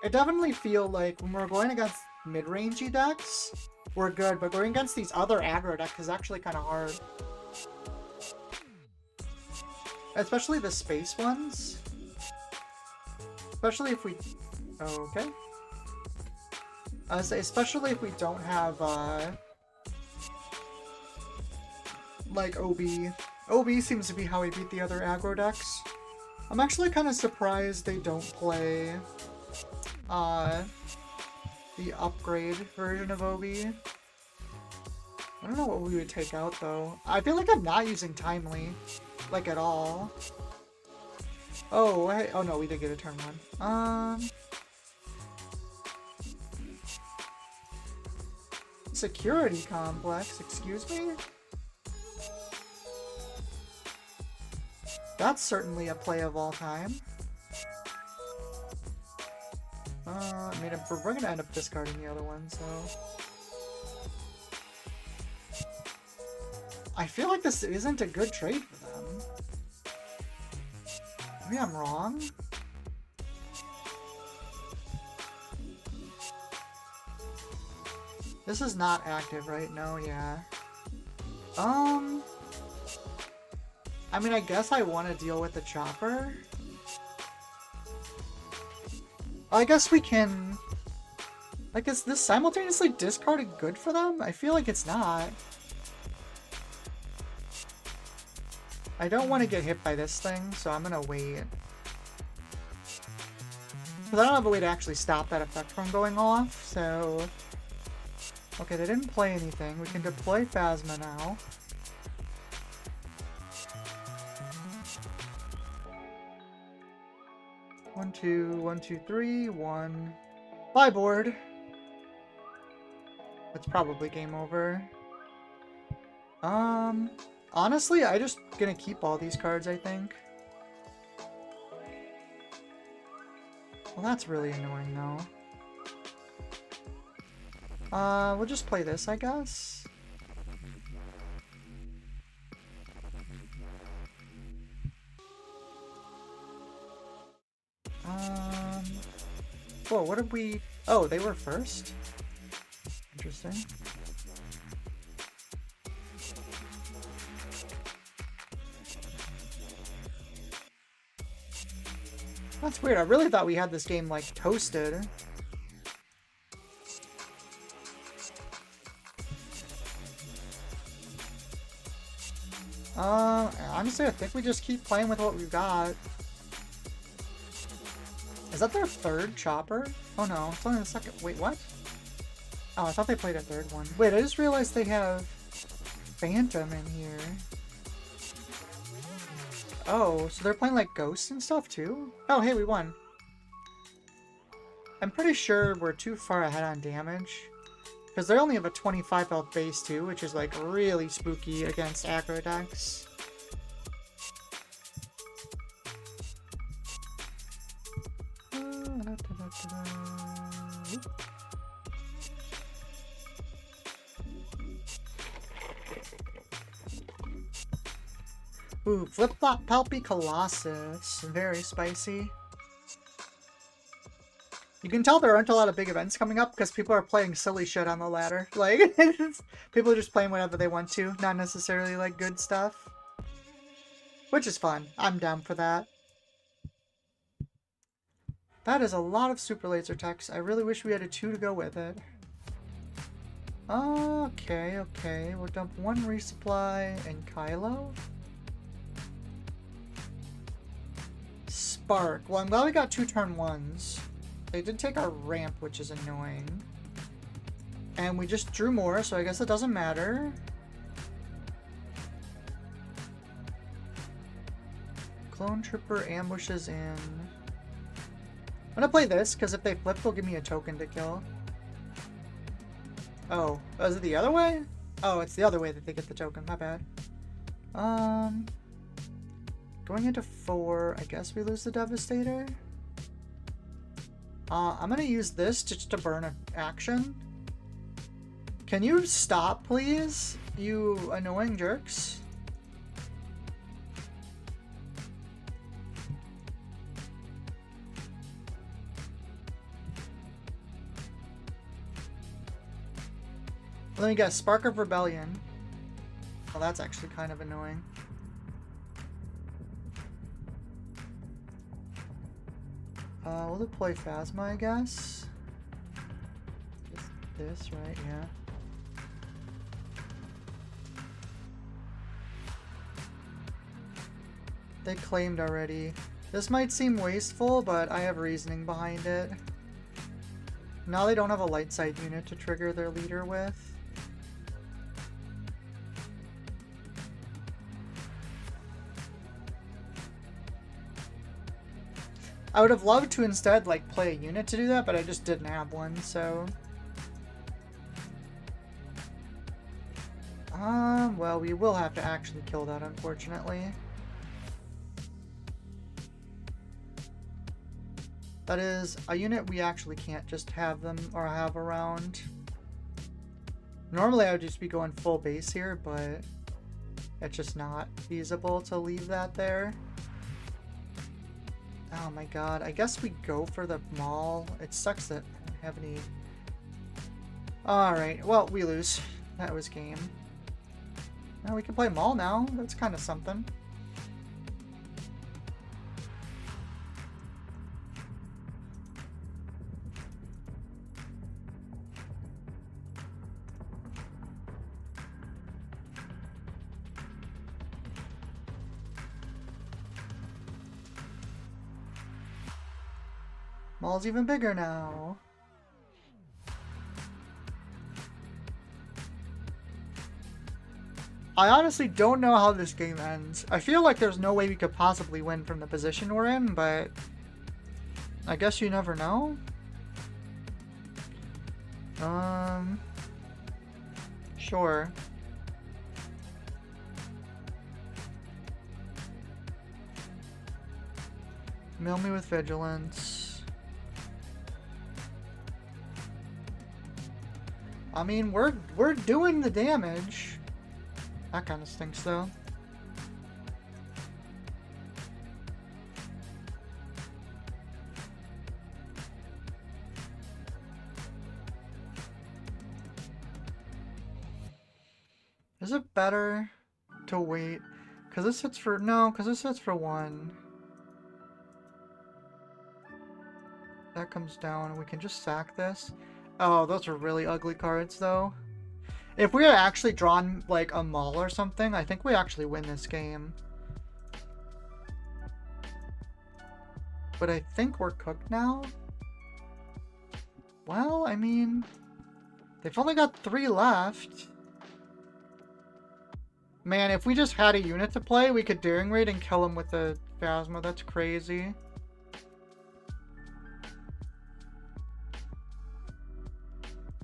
It definitely feel like when we're going against mid-rangey decks, we're good, but going against these other aggro decks is actually kind of hard. Especially the space ones. Especially if we... Oh, okay. Especially if we don't have, like, OB. OB seems to be how we beat the other aggro decks. I'm actually kind of surprised they don't play, the upgrade version of OB. I don't know what we would take out, though. I feel like I'm not using Timely, like, at all. Oh, hey, oh no, we did get a turn 1. Security complex, excuse me? That's certainly a play of all time. I mean, we're gonna end up discarding the other one, so... I feel like this isn't a good trade for them. Maybe I'm wrong? This is not active, right? No, yeah. I mean, I guess I want to deal with the chopper. I guess we can... Like, is this simultaneously discarded good for them? I feel like it's not. I don't want to get hit by this thing, so I'm gonna wait. Because I don't have a way to actually stop that effect from going off, so... Okay, they didn't play anything. We can deploy Phasma now. One, two, three, 1. Bye, board. That's probably game over. Honestly, I just gonna keep all these cards, I think. Well, that's really annoying, though. We'll just play this, I guess. Whoa, what did we... Oh, they were first? Interesting. That's weird. I really thought we had this game, like, toasted. Honestly, I think we just keep playing with what we've got. Is that their third chopper? Oh no, it's only the second. Wait, what? Oh, I thought they played a third one. Wait, I just realized they have Phantom in here. Oh, so they're playing like Ghosts and stuff too? Oh, hey, we won. I'm pretty sure we're too far ahead on damage. Because they only have a 25 health base too, which is like really spooky against aggro decks. Ooh, Flip-Flop Palpy Colossus. Very spicy. You can tell there aren't a lot of big events coming up because people are playing silly shit on the ladder. Like, people are just playing whatever they want to, not necessarily like good stuff. Which is fun. I'm down for that. That is a lot of super laser techs. I really wish we had a 2 to go with it. Okay, okay. We'll dump 1 resupply and Kylo. Spark. Well, I'm glad we got 2 turn 1s. They did take our ramp, which is annoying. And we just drew more, so I guess it doesn't matter. Clone Trooper ambushes in. I'm gonna play this, because if they flip, they'll give me a token to kill. Oh, is it the other way? Oh, it's the other way that they get the token, my bad. Going into 4, I guess we lose the Devastator. I'm gonna use this just to burn an action. Can you stop, please? You annoying jerks. Let me guess, Spark of Rebellion. Well, that's actually kind of annoying. We'll deploy Phasma, I guess. Just this, right? Yeah. They claimed already. This might seem wasteful, but I have reasoning behind it. Now they don't have a light side unit to trigger their leader with. I would have loved to instead, like, play a unit to do that, but I just didn't have one, so... well, we will have to actually kill that, unfortunately. That is a unit we actually can't just have them, or have around. Normally I would just be going full base here, but it's just not feasible to leave that there. Oh my god, I guess we go for the Maul. It sucks that I don't have any... Alright, well, we lose. That was game. Now we can play Maul now. That's kind of something. Maul's even bigger now. I honestly don't know how this game ends. I feel like there's no way we could possibly win from the position we're in, but I guess you never know. Sure. Mill me with vigilance. I mean, we're doing the damage. That kind of stinks, though. Is it better to wait? Because this hits for... No, because this hits for 1. That comes down, and we can just sack this. Oh, those are really ugly cards, though. If we had actually drawn, like, a Maul or something, I think we actually win this game. But I think we're cooked now. Well, I mean... They've only got 3 left. Man, if we just had a unit to play, we could Daring Raid and kill him with the Phasma. That's crazy.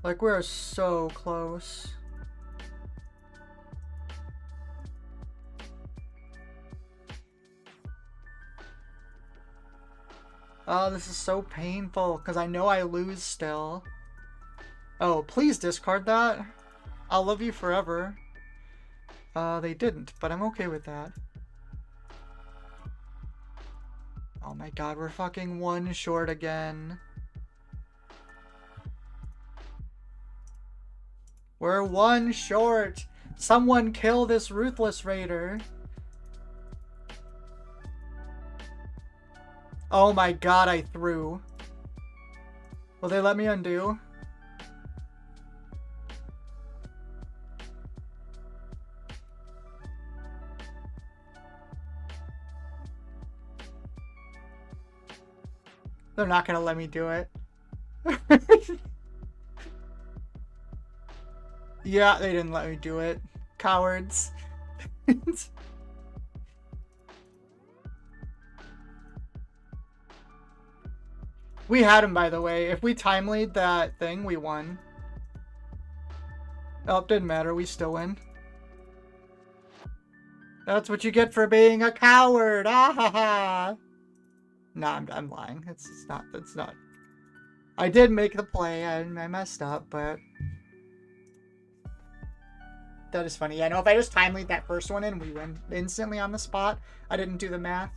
Like, we're so close. Oh, this is so painful, because I know I lose still. Oh, please discard that. I'll love you forever. They didn't, but I'm okay with that. Oh my god, we're fucking one short again. We're one short. Someone kill this ruthless raider. Oh my god, I threw. Will they let me undo? They're not gonna let me do it. Yeah, they didn't let me do it. Cowards. We had him, by the way. If we time lead that thing, we won. Oh, it didn't matter. We still win. That's what you get for being a coward. Ah ha ha. Nah, I'm lying. It's not. It's not. I did make the play. I messed up, but that is funny. Yeah, no, if I just time lead that first one in, we win instantly on the spot. I didn't do the math.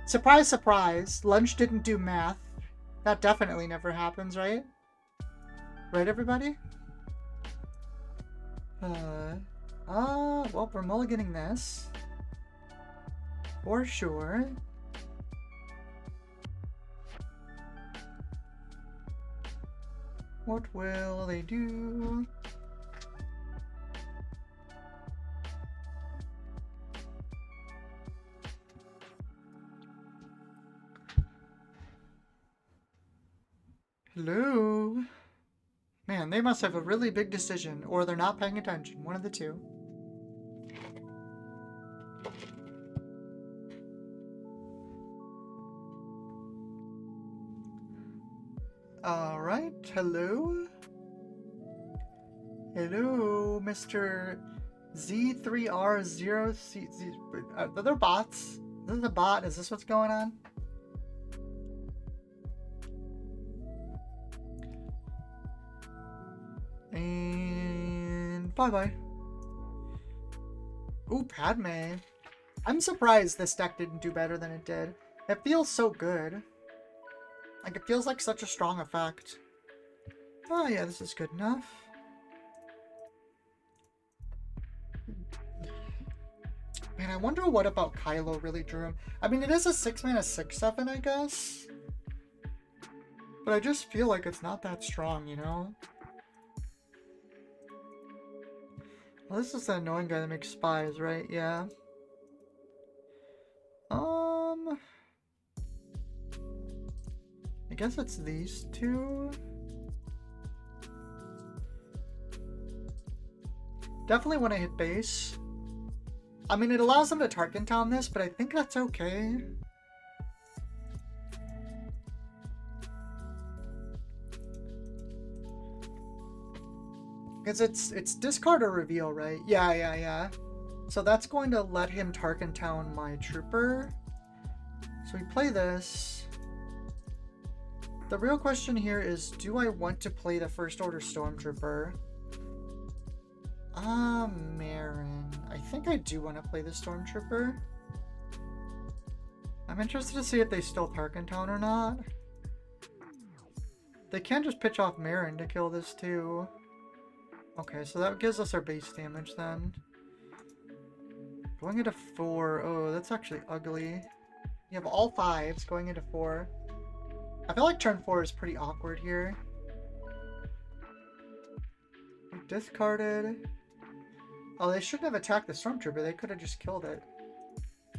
Surprise, surprise. Lunch didn't do math. That definitely never happens, right? Right, everybody? Well, we're mulliganing this. For sure. What will they do? Hello? Man, they must have a really big decision, or they're not paying attention. One of the two. Alright, hello? Hello, Mr. Z3R0C... Are there bots? Is this a bot? Is this what's going on? And bye-bye. Ooh, Padme. I'm surprised this deck didn't do better than it did. It feels so good. Like, it feels like such a strong effect. Oh yeah, this is good enough. Man, I wonder what about Kylo really drew him. I mean, it is a 6-mana 6/7, I guess. But I just feel like it's not that strong, you know? Well, this is the annoying guy that makes spies, right? Yeah. I guess it's these two. Definitely when I hit base. I mean, it allows them to Tarkin Town this, but I think that's okay. Because it's discard or reveal, right? Yeah. So that's going to let him Tarkin Town my trooper. So we play this. The real question here is, do I want to play the First Order Stormtrooper? Marin. I think I do want to play the Stormtrooper. I'm interested to see if they still Tarkin Town or not. They can just pitch off Marin to kill this too. Okay, so that gives us our base damage then. Going into 4. Oh, that's actually ugly. You have all 5s going into 4. I feel like turn 4 is pretty awkward here. We discarded. Oh, they shouldn't have attacked the Stormtrooper. They could have just killed it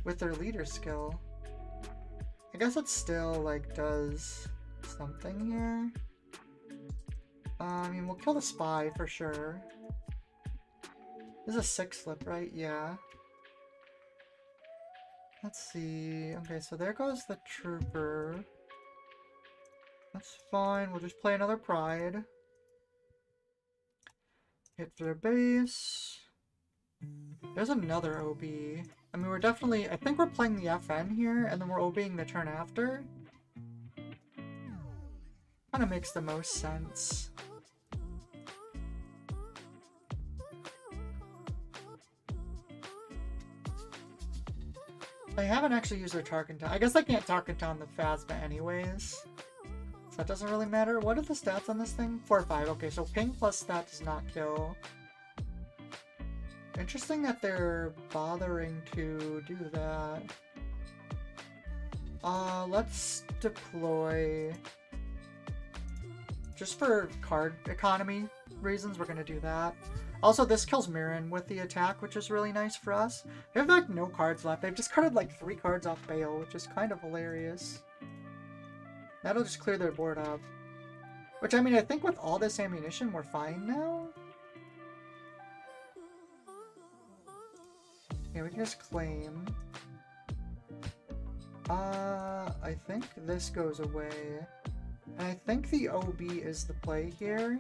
with their leader skill. I guess it still, like, does something here. I mean, we'll kill the spy for sure. This is a 6 slip, right? Yeah. Let's see. Okay, so there goes the trooper. That's fine. We'll just play another pride. Hit for their base. There's another OB. I mean, we're definitely... I think we're playing the FN here, and then we're OBing the turn after. Kind of makes the most sense. They haven't actually used their Tarkin Town. I guess I can't Tarkin Town the Phasma anyways. So that doesn't really matter. What are the stats on this thing? 4 or 5. Okay, so ping plus that does not kill. Interesting that they're bothering to do that. Let's deploy... Just for card economy reasons, we're gonna do that. Also, this kills Mirren with the attack, which is really nice for us. They have like no cards left. They've just cutted like 3 cards off Bale, which is kind of hilarious. That'll just clear their board up. Which, I mean, I think with all this ammunition, we're fine now. Yeah, we can just claim. I think this goes away. And I think the OB is the play here.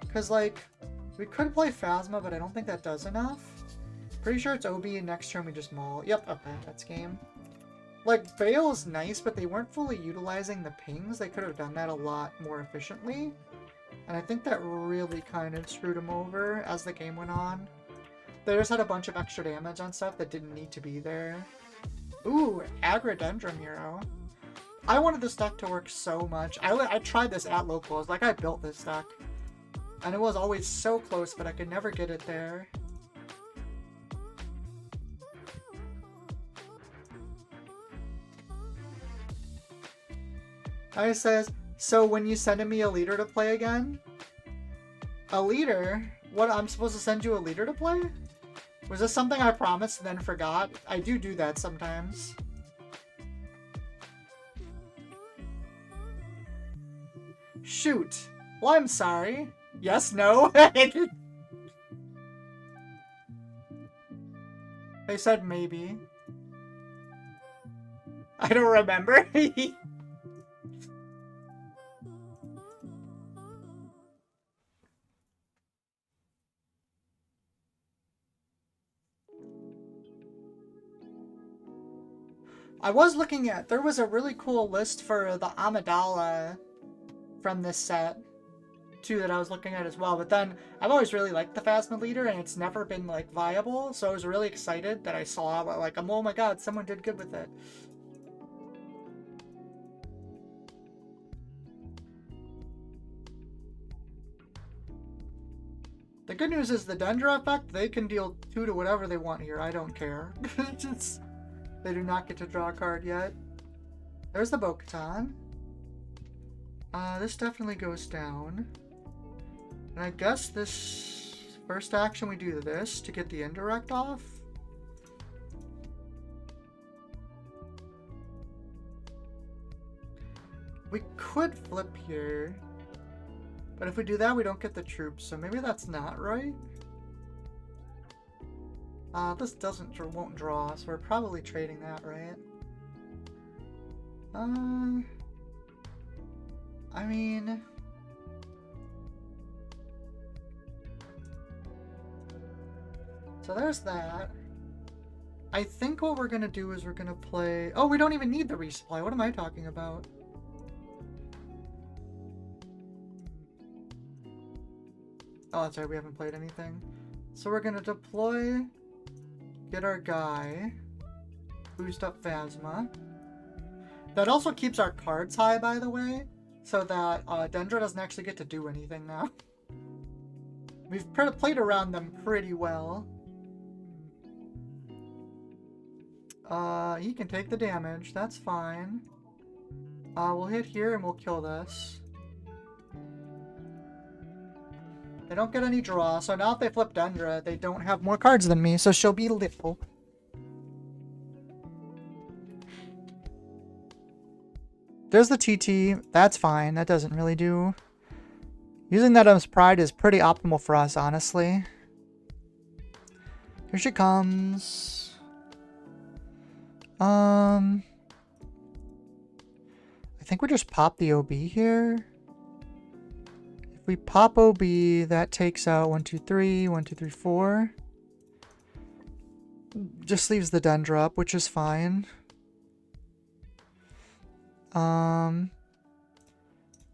Because, like, we could play Phasma, but I don't think that does enough. Pretty sure it's OB and next turn we just maul. Yep, okay, that's game. Like, Bale is nice, but they weren't fully utilizing the pings. They could have done that a lot more efficiently. And I think that really kind of screwed them over as the game went on. They just had a bunch of extra damage on stuff that didn't need to be there. Ooh, Agrodendrum Hero. I wanted this deck to work so much. I tried this at locals. Like, I built this deck. And it was always so close, but I could never get it there. I says, so when you sending me a leader to play again? A leader? What, I'm supposed to send you a leader to play? Was this something I promised and then forgot? I do that sometimes. Shoot. Well, I'm sorry. Yes, no? They said maybe. I don't remember. I was looking at, there was a really cool list for the Amidala from this set, too, that I was looking at as well. But then, I've always really liked the Phasma leader, and it's never been, like, viable. So I was really excited that I saw, like, oh my god, someone did good with it. The good news is the Dendra effect, they can deal 2 to whatever they want here. I don't care. Just... They do not get to draw a card yet. There's the Bo-Katan. This definitely goes down. And I guess this first action we do this to get the indirect off. We could flip here. But if we do that, we don't get the troops. So maybe that's not right. This won't draw, so we're probably trading that, right? I mean... So there's that. I think what we're gonna do is we're gonna play... Oh, we don't even need the resupply. What am I talking about? Oh, that's right, we haven't played anything. So we're gonna deploy... Get our guy. Boost up Phasma. That also keeps our cards high, by the way. So that Dendra doesn't actually get to do anything now. We've played around them pretty well. He can take the damage. That's fine. We'll hit here and we'll kill this. They don't get any draw, so now if they flip Dendra, they don't have more cards than me, so she'll be little. There's the TT. That's fine. That doesn't really do... Using that as Pride is pretty optimal for us, honestly. Here she comes. I think we just pop the OB here. we pop OB, that takes out 1, 2, 3, 1, 2, 3, 4. Just leaves the Dendra up, which is fine.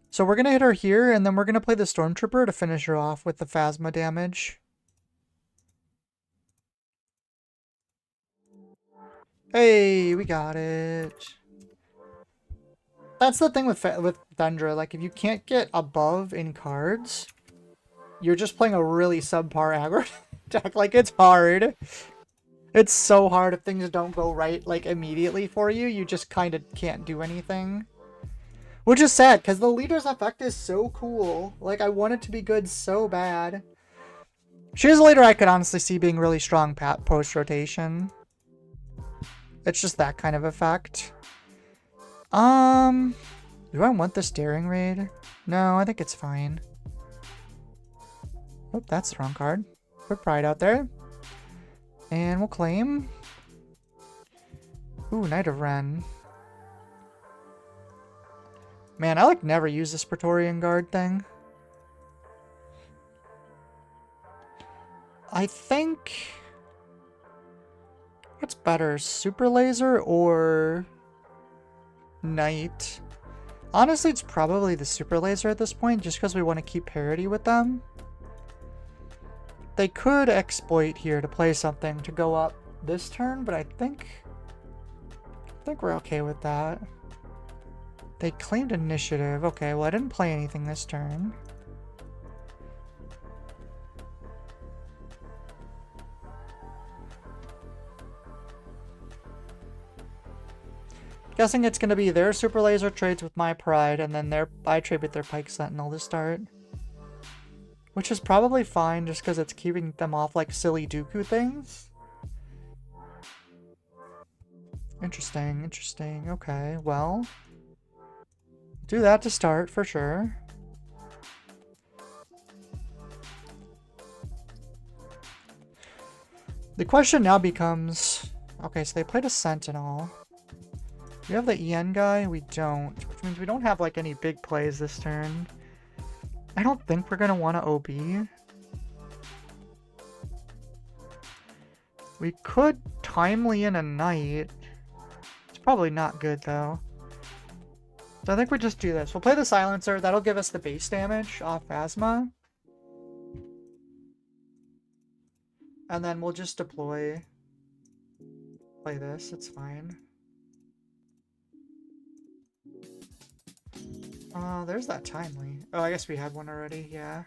So we're gonna hit her here, and then we're gonna play the Stormtrooper to finish her off with the Phasma damage. Hey, we got it. That's the thing with Dendra. Like, if you can't get above in cards, you're just playing a really subpar aggro deck. Like, it's hard. It's so hard if things don't go right, like, immediately for you. You just kind of can't do anything. Which is sad, because the leader's effect is so cool. Like, I want it to be good so bad. She's a leader I could honestly see being really strong post-rotation. It's just that kind of effect. Do I want this Daring Raid? No, I think it's fine. Oh, that's the wrong card. Put Pride out there. And we'll claim. Ooh, Knight of Ren. Man, I like never use this Praetorian Guard thing. I think... What's better, Super Laser or Knight? Honestly, it's probably the Super Laser at this point, just because we want to keep parity with them. They could exploit here to play something to go up this turn, but I think we're okay with that. They claimed initiative. Okay, well, I didn't play anything this turn. Guessing it's going to be their Super Laser trades with my Pride, and then I trade with their Pike Sentinel to start. Which is probably fine, just because it's keeping them off like silly Dooku things. Interesting, interesting. Okay, well. Do that to start, for sure. The question now becomes... Okay, so they played a Sentinel. We have the EN guy? We don't. Which means we don't have like any big plays this turn. I don't think we're going to want to OB. We could Timely in a Knight. It's probably not good though. So I think we just do this. We'll play the Silencer. That'll give us the base damage off Phasma. And then we'll just deploy. Play this. It's fine. There's that Timely. Oh, I guess we had one already, yeah.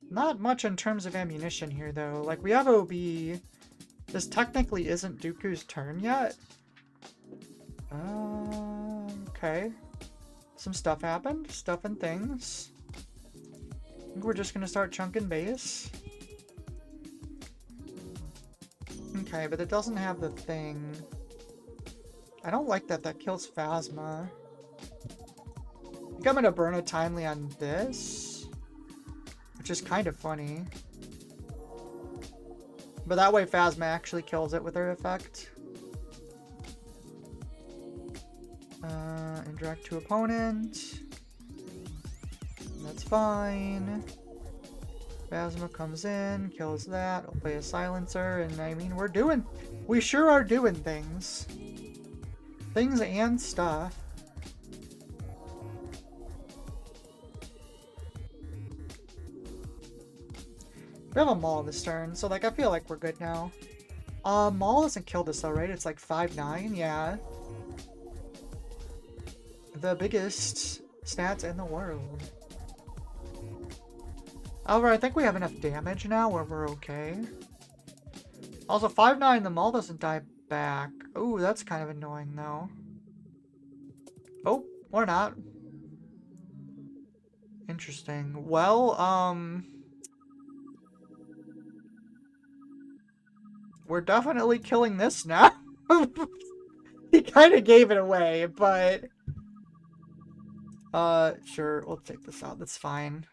Not much in terms of ammunition here, though. Like, we have OB. This technically isn't Dooku's turn yet. Okay. Some stuff happened. Stuff and things. I think we're just gonna start chunking base. Okay, but it doesn't have the thing. I don't like that. That kills Phasma. I think I'm gonna burn a Timely on this, which is kind of funny. But that way Phasma actually kills it with her effect. Indirect to opponent. That's fine. Phasma comes in, kills that. I'll play a Silencer, and I mean, we sure are doing things. Things and stuff. We have a Maul this turn, so like I feel like we're good now. Maul doesn't kill this though, right? It's like 5/9, yeah. The biggest stats in the world. However, I think we have enough damage now where we're okay. Also, 5/9, the Maul doesn't die back. Ooh, that's kind of annoying though. Oh, or not. Interesting. Well, we're definitely killing this now. He kind of gave it away, but... sure, we'll take this out. That's fine.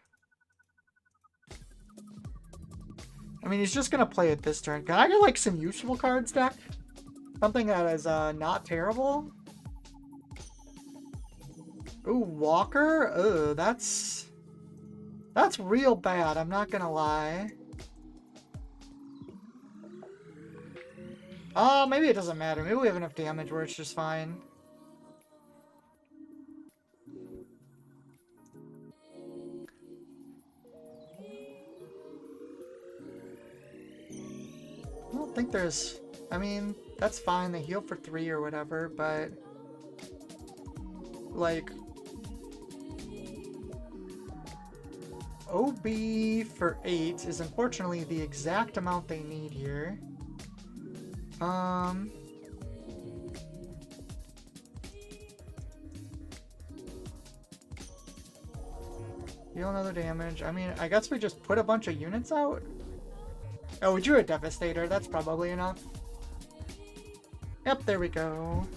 I mean, he's just gonna play it this turn. Can I get, like, some useful cards deck? Something that is, not terrible? Ooh, Walker? Ugh, that's... That's real bad, I'm not gonna lie. Oh, maybe it doesn't matter. Maybe we have enough damage where it's just fine. I don't think there's... I mean, that's fine. They heal for 3 or whatever, but... Like... OB for 8 is unfortunately the exact amount they need here. Deal another damage. I mean, I guess we just put a bunch of units out? Oh, we drew a Devastator. That's probably enough. Yep, there we go.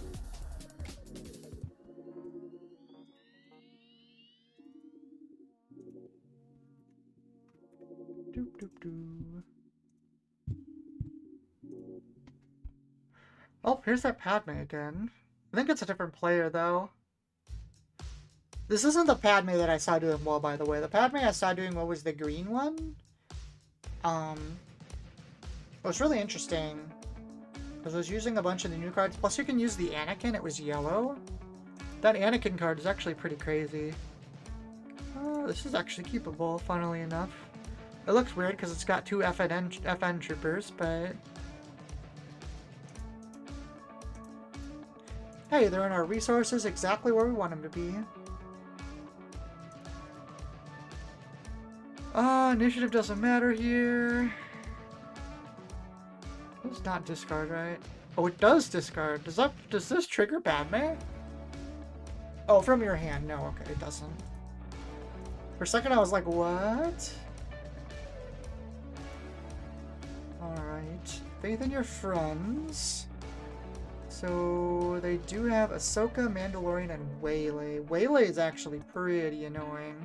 Doop, doop, doo. Oh, here's that Padme again. I think it's a different player, though. This isn't the Padme that I saw doing well, by the way. The Padme I saw doing well was the green one. It was really interesting. Because I was using a bunch of the new cards. Plus, you can use the Anakin. It was yellow. That Anakin card is actually pretty crazy. Oh, this is actually keepable, funnily enough. It looks weird because it's got 2 FN troopers, but... Hey, they're in our resources exactly where we want them to be. Initiative doesn't matter here. Does not discard, right? Oh, it does discard. Does this trigger Padme? Oh, from your hand. No, okay, it doesn't. For a second I was like, what? Alright. Faith in your friends. So they do have Ahsoka, Mandalorian, and Waylay. Waylay is actually pretty annoying.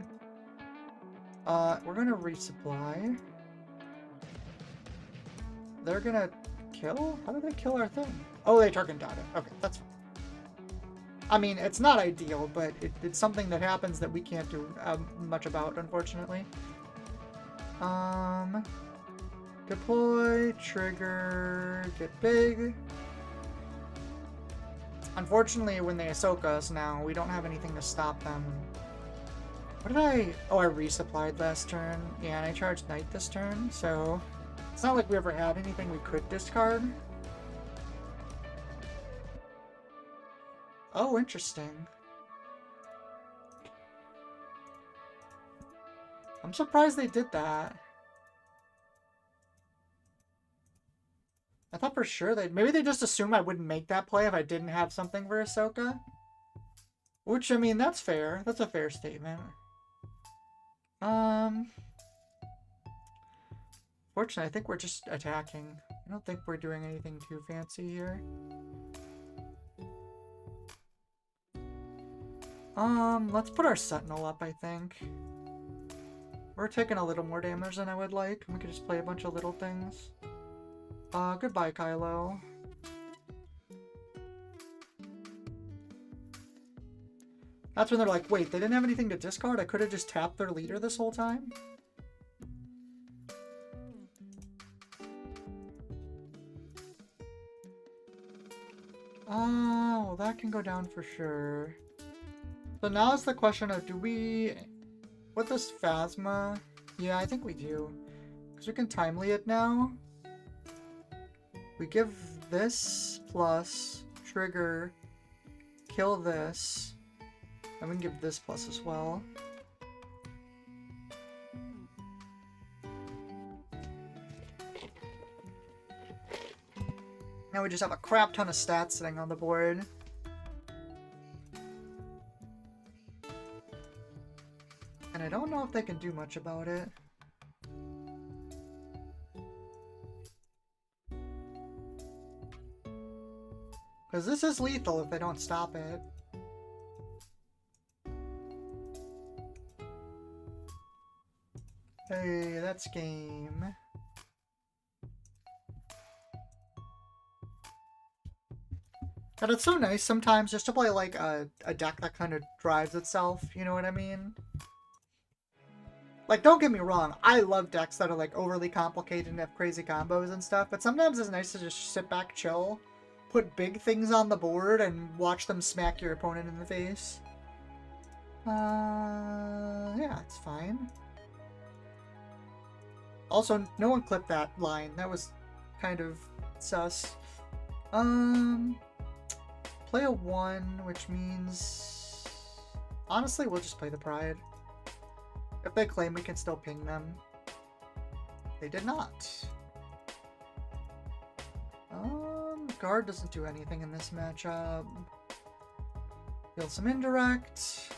We're gonna resupply. They're gonna kill? How did they kill our thing? Oh, they target it. Okay, that's fine. I mean, it's not ideal, but it's something that happens that we can't do much about, unfortunately. Deploy, trigger, get big. Unfortunately, when they Ahsoka us now, we don't have anything to stop them. What did I... Oh, I resupplied last turn. Yeah, and I charged Knight this turn, so... It's not like we ever had anything we could discard. Oh, interesting. I'm surprised they did that. I thought for sure they'd... Maybe they just assumed I wouldn't make that play if I didn't have something for Ahsoka. Which, I mean, that's fair. That's a fair statement. Fortunately, I think we're just attacking. I don't think we're doing anything too fancy here. Let's put our Sentinel up, I think. We're taking a little more damage than I would like. We could just play a bunch of little things. Goodbye, Kylo. That's when they're like, wait, they didn't have anything to discard? I could have just tapped their leader this whole time? Oh, well, that can go down for sure. So now it's the question of, do we... With this Phasma? Yeah, I think we do. Because we can timely it now. We give this plus, trigger, kill this. And we can give this plus as well. Now we just have a crap ton of stats sitting on the board. And I don't know if they can do much about it. Because this is lethal if they don't stop it. Hey, that's game. God, it's so nice sometimes just to play like a deck that kind of drives itself, you know what I mean? Like, don't get me wrong, I love decks that are, like, overly complicated and have crazy combos and stuff, but sometimes it's nice to just sit back, chill, put big things on the board, and watch them smack your opponent in the face. Yeah, it's fine. Also, no one clipped that line. That was kind of sus. Play a 1, which means... Honestly, we'll just play the Pride. If they claim, we can still ping them. They did not. Guard doesn't do anything in this matchup. Deal some indirect.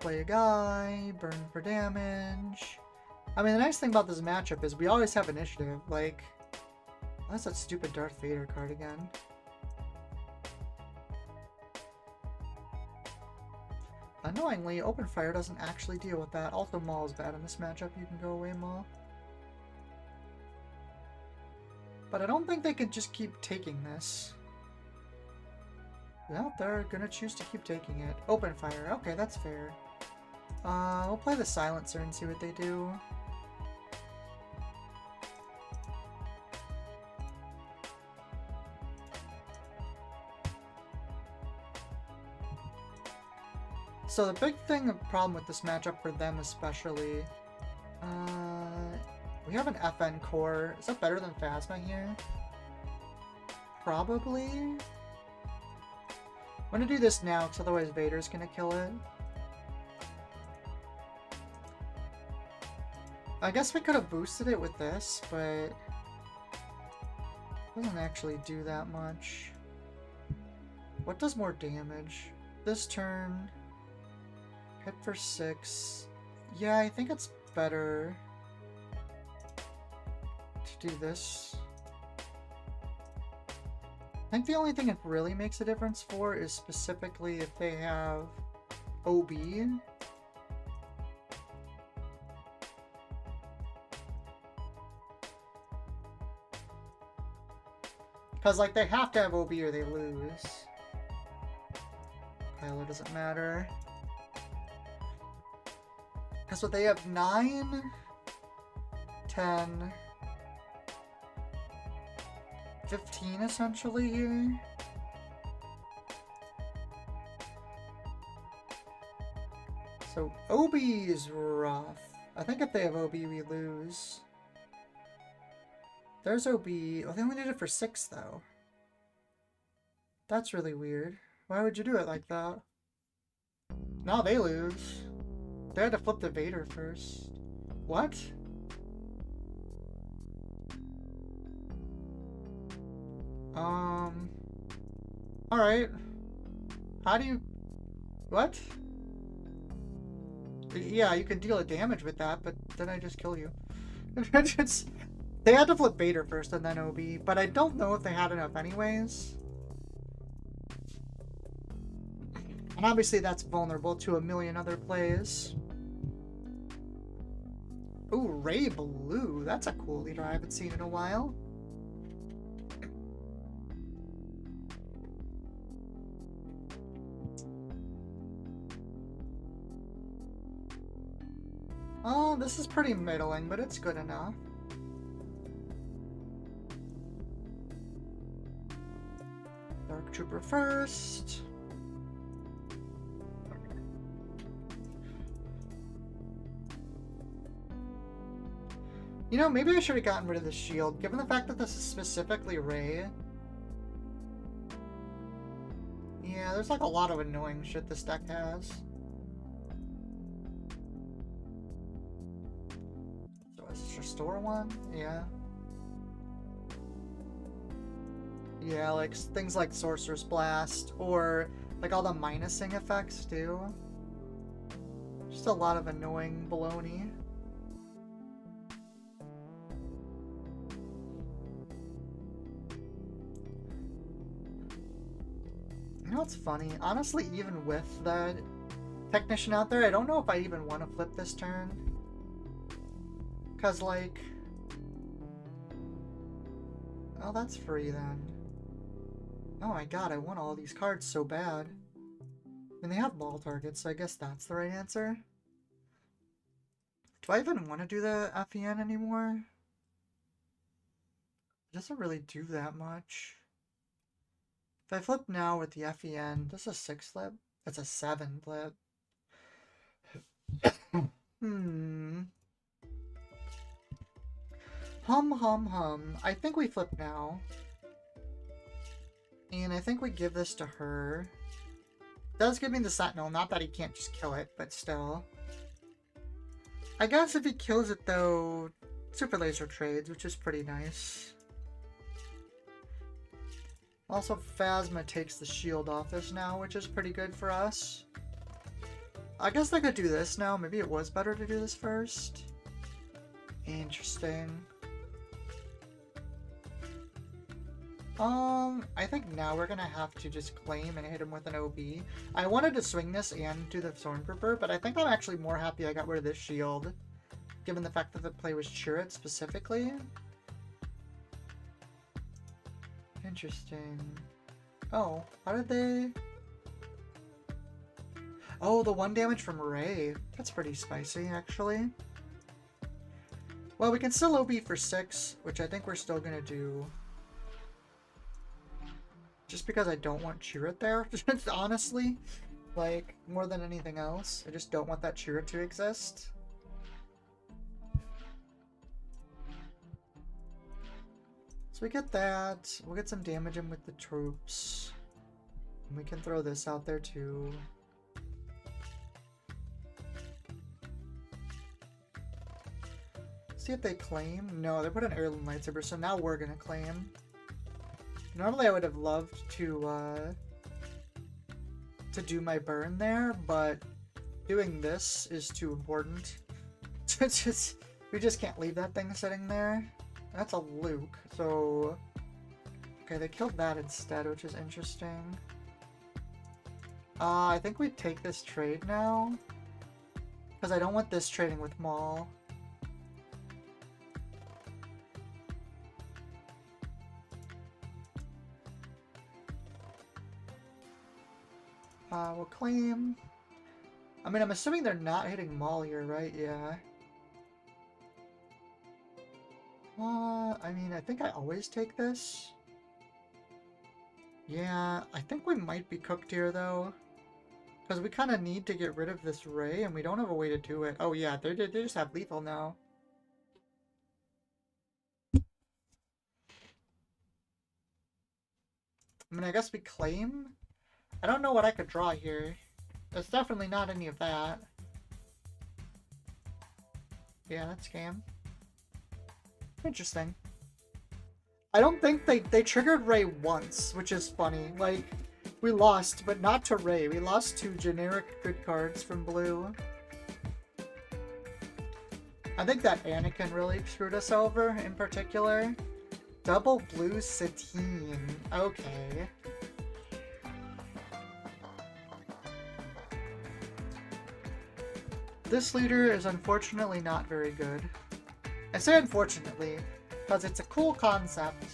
Play a guy, burn for damage. I mean, the nice thing about this matchup is we always have initiative. Like, that's that stupid Darth Vader card again. Annoyingly, Open Fire doesn't actually deal with that. Also, Maul is bad in this matchup. You can go away, Maul. But I don't think they can just keep taking this. Well, they're gonna choose to keep taking it. Open Fire. Okay, that's fair. We'll play the Silencer and see what they do. So the big problem with this matchup for them especially, we have an FN core. Is that better than Phasma here? Probably. I'm gonna do this now, because otherwise Vader's gonna kill it. I guess we could have boosted it with this, but it doesn't actually do that much. What does more damage? This turn... Hit for 6. Yeah, I think it's better to do this. I think the only thing it really makes a difference for is specifically if they have OB. Because, like, they have to have OB or they lose. Kylo doesn't matter. So they have 9, 10, 15 essentially here. So OB is rough. I think if they have OB, we lose. There's OB. Oh, they only did it for 6 though. That's really weird. Why would you do it like that? Now they lose. They had to flip the Vader first. What? Alright. How do you... What? Yeah, you can deal a damage with that, but then I just kill you. They had to flip Vader first and then OB, but I don't know if they had enough anyways. And obviously that's vulnerable to a million other plays. Ooh, Ray Blue. That's a cool leader I haven't seen in a while. Oh, this is pretty middling, but it's good enough. Dark Trooper first. You know, maybe I should have gotten rid of the shield, given the fact that this is specifically Rey. Yeah, there's like a lot of annoying shit this deck has. So let's restore one? Yeah. Yeah, like things like Sorcerer's Blast, or like all the minusing effects too. Just a lot of annoying baloney. You know what's funny? Honestly, even with the Technician out there, I don't know if I even want to flip this turn. Because, like... Oh, that's free then. Oh my god, I want all these cards so bad. And they have ball targets, so I guess that's the right answer. Do I even want to do the FEN anymore? It doesn't really do that much. If I flip now with the FEN, this is a 6 flip. That's a 7 flip. Hum. I think we flip now. And I think we give this to her. It does give me the Sentinel, not that he can't just kill it, but still. I guess if he kills it though, Super Laser trades, which is pretty nice. Also, Phasma takes the shield off this now, which is pretty good for us. I guess I could do this now. Maybe it was better to do this first. Interesting. I think now we're gonna have to just claim and hit him with an OB. I wanted to swing this and do the Thornpepper, but I think I'm actually more happy I got rid of this shield, given the fact that the play was Chirrut specifically. Interesting. Oh, how did they... Oh, the 1 damage from Ray. That's pretty spicy, actually. Well, we can still OB for 6, which I think we're still gonna do. Just because I don't want Chirrut there, honestly. Like, more than anything else. I just don't want that Chirrut to exist. So we get that. We'll get some damage in with the troops. And we can throw this out there too. See if they claim. No, they put an heirloom lightsaber, so now we're gonna claim. Normally I would have loved to do my burn there, but doing this is too important. We just can't leave that thing sitting there. That's a Luke, so... Okay, they killed that instead, which is interesting. I think we take this trade now. Because I don't want this trading with Maul. We'll claim. I mean, I'm assuming they're not hitting Maul here, right? Yeah. I mean, I think I always take this. Yeah, I think we might be cooked here, though. Because we kind of need to get rid of this Ray, and we don't have a way to do it. Oh, yeah, they just have lethal now. I mean, I guess we claim? I don't know what I could draw here. It's definitely not any of that. Yeah, that's scam. Interesting. I don't think they triggered Ray once, which is funny. Like, we lost, but not to Ray. We lost to generic good cards from blue. I think that Anakin really screwed us over in particular. Double blue Satine. Okay. This leader is unfortunately not very good. I say unfortunately, because it's a cool concept.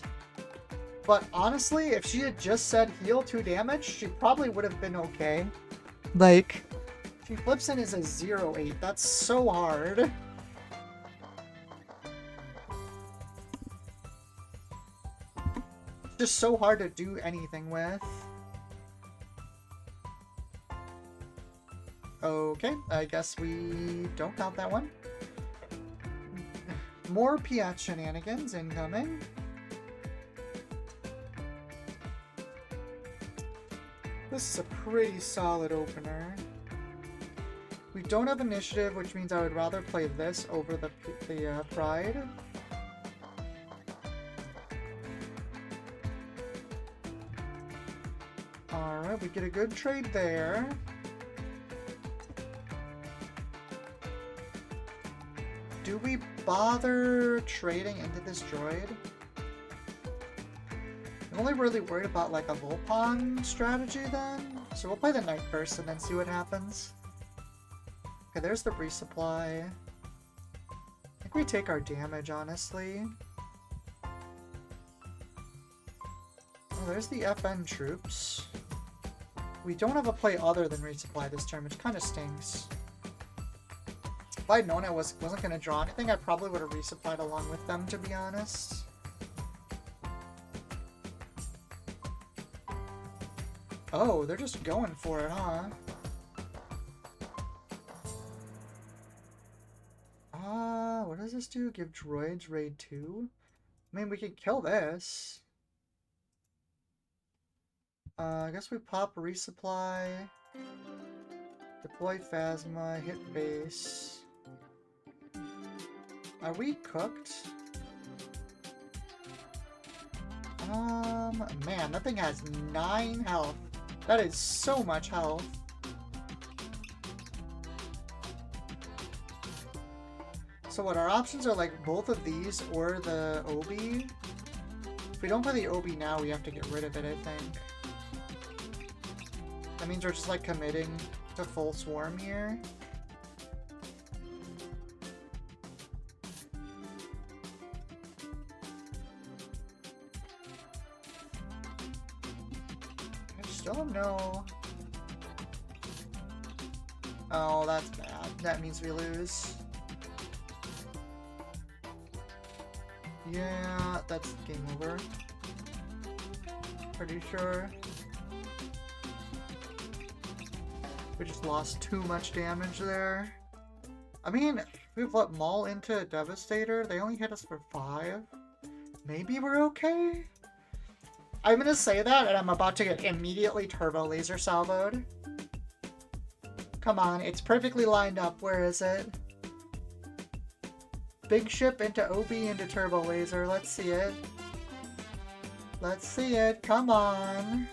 But honestly, if she had just said heal 2 damage, she probably would have been okay. Like, she flips in as a 0-8. That's so hard. It's just so hard to do anything with. Okay, I guess we don't count that one. More Piat shenanigans incoming. This is a pretty solid opener. We don't have initiative, which means I would rather play this over the Pride. Alright, we get a good trade there. Do we bother trading into this droid? I'm only really worried about like a Volpon strategy then. So we'll play the Knight first and then see what happens. Okay, there's the resupply. I think we take our damage, honestly. Oh, there's the FN troops. We don't have a play other than resupply this turn, which kind of stinks. If I'd known I wasn't going to draw anything, I probably would have resupplied along with them, to be honest. Oh, they're just going for it, huh? What does this do? Give droids raid 2? I mean, we could kill this. I guess we pop resupply, deploy Phasma, hit base. Are we cooked? Man, that thing has 9 health. That is so much health. So what, our options are like both of these or the OB? If we don't play the OB now, we have to get rid of it, I think. That means we're just like committing to full swarm here. I still don't know. Oh, that's bad. That means we lose. Yeah, that's game over. Pretty sure. We just lost too much damage there. I mean, we've let Maul into Devastator. They only hit us for 5. Maybe we're okay? I'm gonna say that, and I'm about to get immediately Turbo Laser salvoed. Come on, it's perfectly lined up. Where is it? Big ship into OB into Turbo Laser. Let's see it. Let's see it. Come on.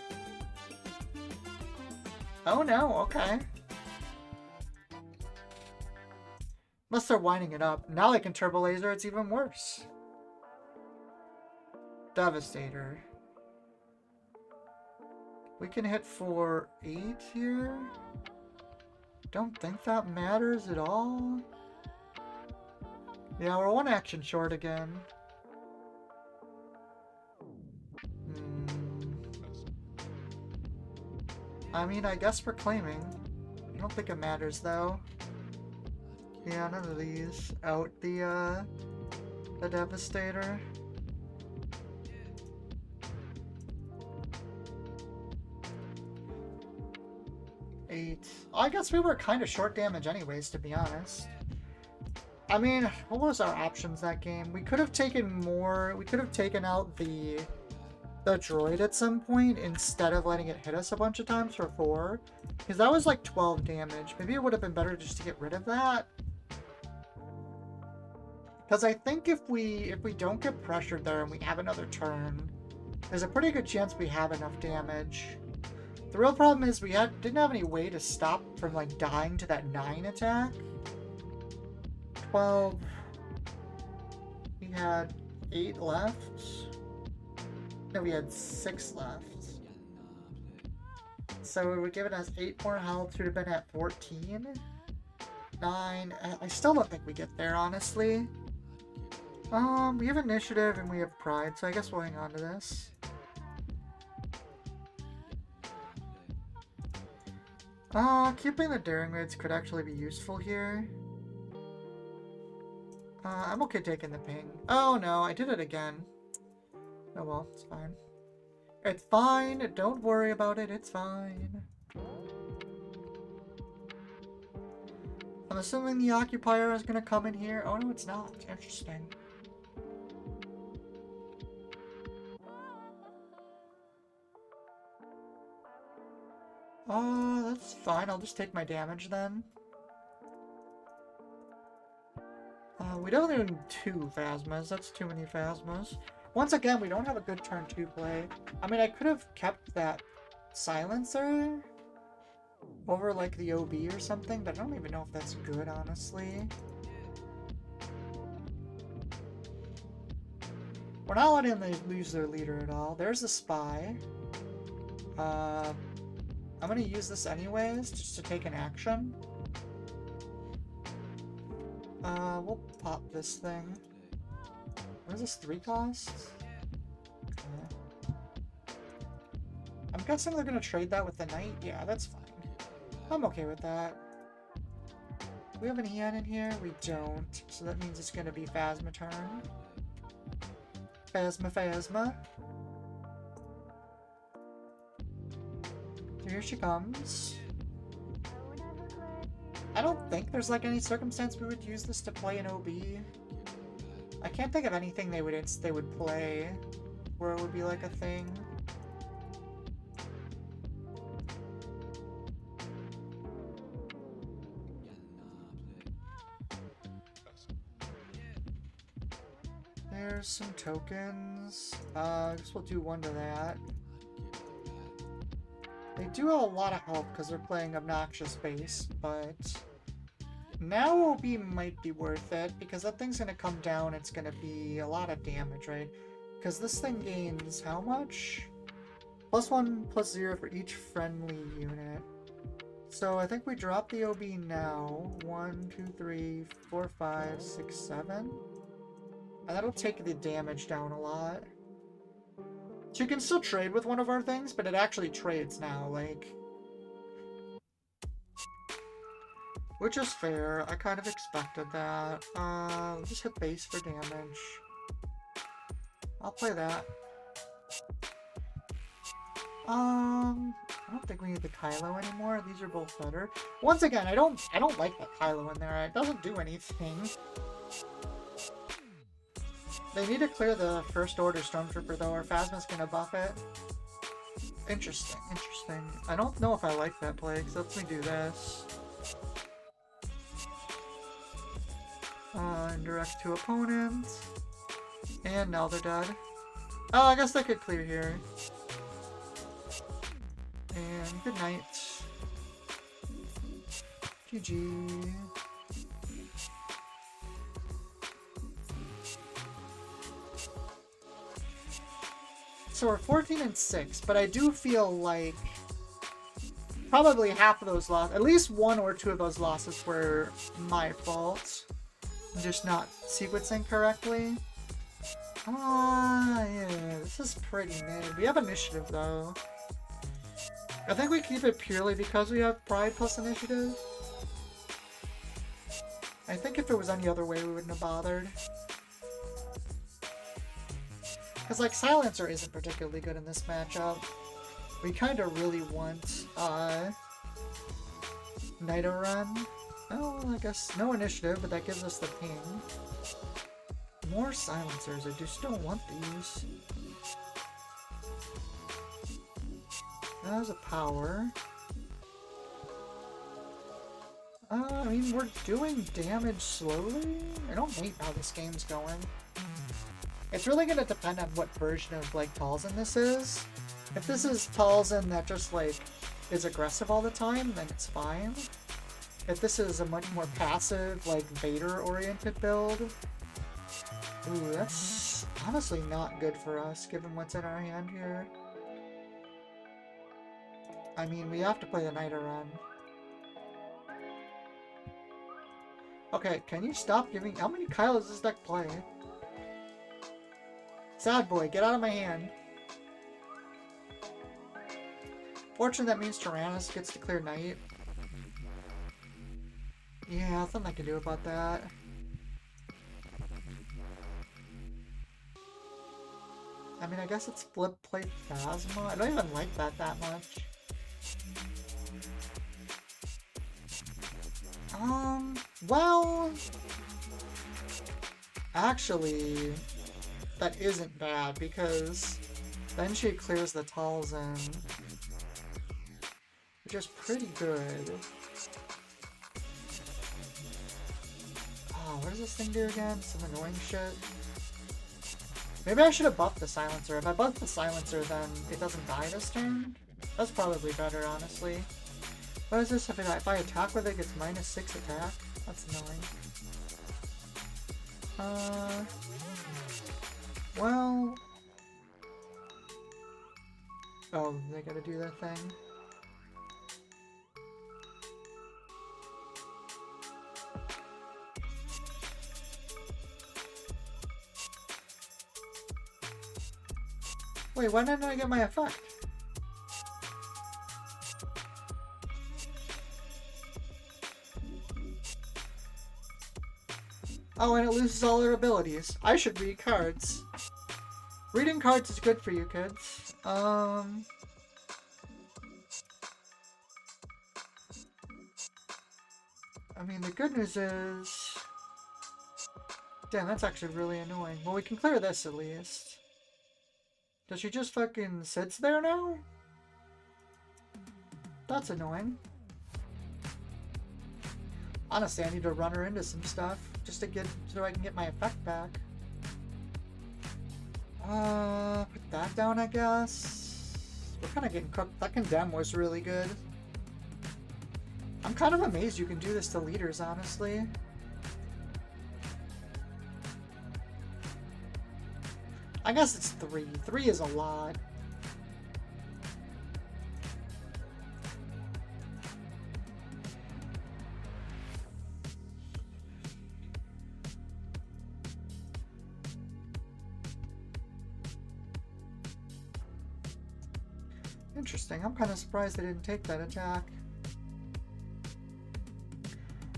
Oh no, okay. Unless they're winding it up. Now they can Turbo Laser, it's even worse. Devastator. We can hit for 8 here. Don't think that matters at all. Yeah, we're 1 action short again. I mean, I guess we're claiming. I don't think it matters, though. Yeah, none of these. Out the Devastator. Eight. I guess we were kind of short damage anyways, to be honest. I mean, what was our options that game? We could have taken more. We could have taken out the droid at some point instead of letting it hit us a bunch of times for 4. Because that was like 12 damage. Maybe it would have been better just to get rid of that. Because I think if we don't get pressured there and we have another turn, there's a pretty good chance we have enough damage. The real problem is we didn't have any way to stop from like dying to that 9 attack. 12. We had 8 left. No, we had 6 left. So it would give us 8 more health. Should have been at 14. 9. I still don't think we get there, honestly. We have initiative and we have pride, so I guess we'll hang on to this. Keeping the daring raids could actually be useful here. I'm okay taking the ping. Oh no, I did it again. Oh well, it's fine. It's fine, don't worry about it, it's fine. I'm assuming the occupier is gonna come in here. Oh no, it's not. Interesting. That's fine. I'll just take my damage then. We don't need 2 Phasmas. That's too many Phasmas. Once again, we don't have a good turn 2 play. I mean, I could have kept that silencer over like the OB or something, but I don't even know if that's good, honestly. We're not letting them lose their leader at all. There's a spy. I'm gonna use this anyways, just to take an action. We'll pop this thing. What is this, 3 costs? Okay. I'm guessing they're gonna trade that with the knight. Yeah, that's fine. I'm okay with that. Do we have an Eon in here? We don't. So that means it's gonna be Phasma turn. Phasma, Phasma. So here she comes. I don't think there's like any circumstance we would use this to play an OB. I can't think of anything they would play where it would be like a thing. There's some tokens. I guess we'll do one to that. They do have a lot of help because they're playing Obnoxious Base, but now OB might be worth it because that thing's going to come down. It's going to be a lot of damage, right? Because this thing gains how much? +1, +0 for each friendly unit. So I think we drop the OB now. 1, 2, 3, 4, 5, 6, 7. And that'll take the damage down a lot. So you can still trade with one of our things, but it actually trades now, like... Which is fair. I kind of expected that. Just hit base for damage. I'll play that. I don't think we need the Kylo anymore. These are both better. Once again, I don't like that Kylo in there. It doesn't do anything. They need to clear the First Order Stormtrooper though, or Phasma's gonna buff it. Interesting, interesting. I don't know if I like that play, because lets me do this. Indirect to opponents. And now they're dead. Oh, I guess they could clear here. And good night. GG. So we're 14-6, but I do feel like probably half of those losses, at least 1 or 2 of those losses were my fault. I'm just not sequencing correctly. Yeah, this is pretty mid. We have initiative though. I think we keep it purely because we have pride plus initiative. I think if it was any other way we wouldn't have bothered. Because, like, Silencer isn't particularly good in this matchup. We kind of really want, Nito Run. Oh, I guess no initiative, but that gives us the ping. More Silencers. I just don't want these. That was a power. I mean, we're doing damage slowly. I don't hate how this game's going. It's really going to depend on what version of, like, Talzin this is. If this is Talzin that just, like, is aggressive all the time, then it's fine. If this is a much more passive, like, Vader-oriented build, ooh, that's honestly not good for us, given what's in our hand here. I mean, we have to play the Nito Run. Okay, can you stop giving... How many Kylos does this deck play? Sad boy, get out of my hand. Fortunately, that means Tyrannus gets to clear Knight. Yeah, nothing I can do about that. I mean, I guess it's flip play Phasma. I don't even like that much. Well... Actually... That isn't bad, because then she clears the Talzin, which is pretty good. Oh, what does this thing do again? Some annoying shit. Maybe I should have buffed the Silencer. If I buff the Silencer, then it doesn't die this turn. That's probably better, honestly. What is this? If I attack with it, it gets -6 attack? That's annoying. Well... Oh, they gotta do that thing. Wait, why didn't I get my effect? Oh, and it loses all their abilities. I should read cards. Reading cards is good for you, kids. I mean, the good news is... Damn, that's actually really annoying. Well, we can clear this at least. Does she just fucking sits there now? That's annoying. Honestly, I need to run her into some stuff just to get so I can get my effect back. Put that down, I guess. We're kind of getting cooked. That condemn was really good. I'm kind of amazed you can do this to leaders, honestly. I guess it's 3. 3 is a lot. Interesting. I'm kind of surprised they didn't take that attack.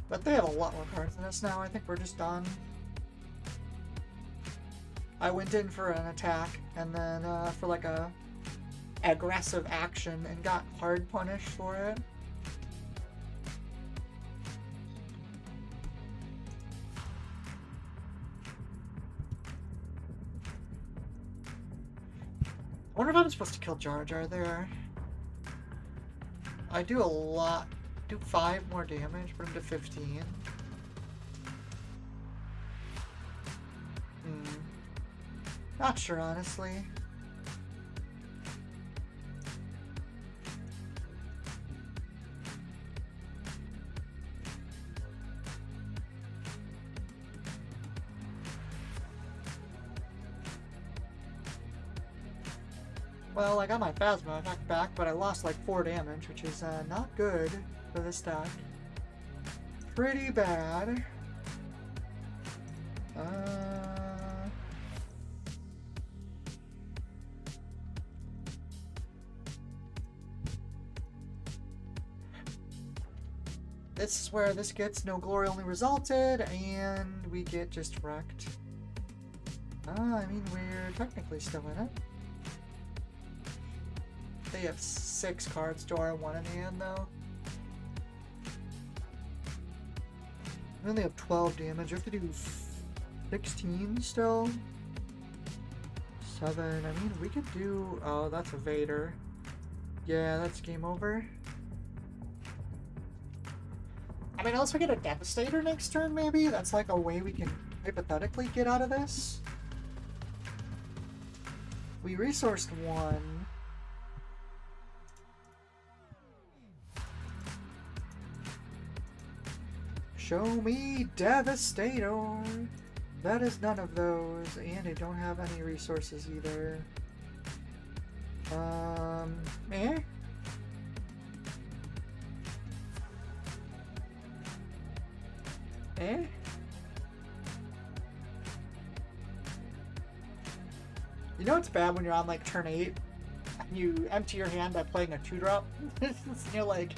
But they have a lot more cards than us now. I think we're just done. I went in for an attack and then for like a aggressive action and got hard punished for it. I wonder if I'm supposed to kill Jar Jar there. I do a lot. Do 5 more damage, put him to 15. Not sure, honestly. Well, I got my Phasma effect back, but I lost like 4 damage, which is not good for this deck. Pretty bad. This is where this gets no glory only resulted, and we get just wrecked. I mean, we're technically still in it. They have 6 cards to our 1 in hand, though. We only have 12 damage. We have to do 16 still. 7. I mean, we could do... Oh, that's a Vader. Yeah, that's game over. I mean, unless we get a Devastator next turn, maybe? That's like a way we can hypothetically get out of this. We resourced 1. Show me Devastator. That is none of those, and I don't have any resources either. Eh? Eh? You know it's bad when you're on like turn 8 and you empty your hand by playing a 2-drop? And you're like,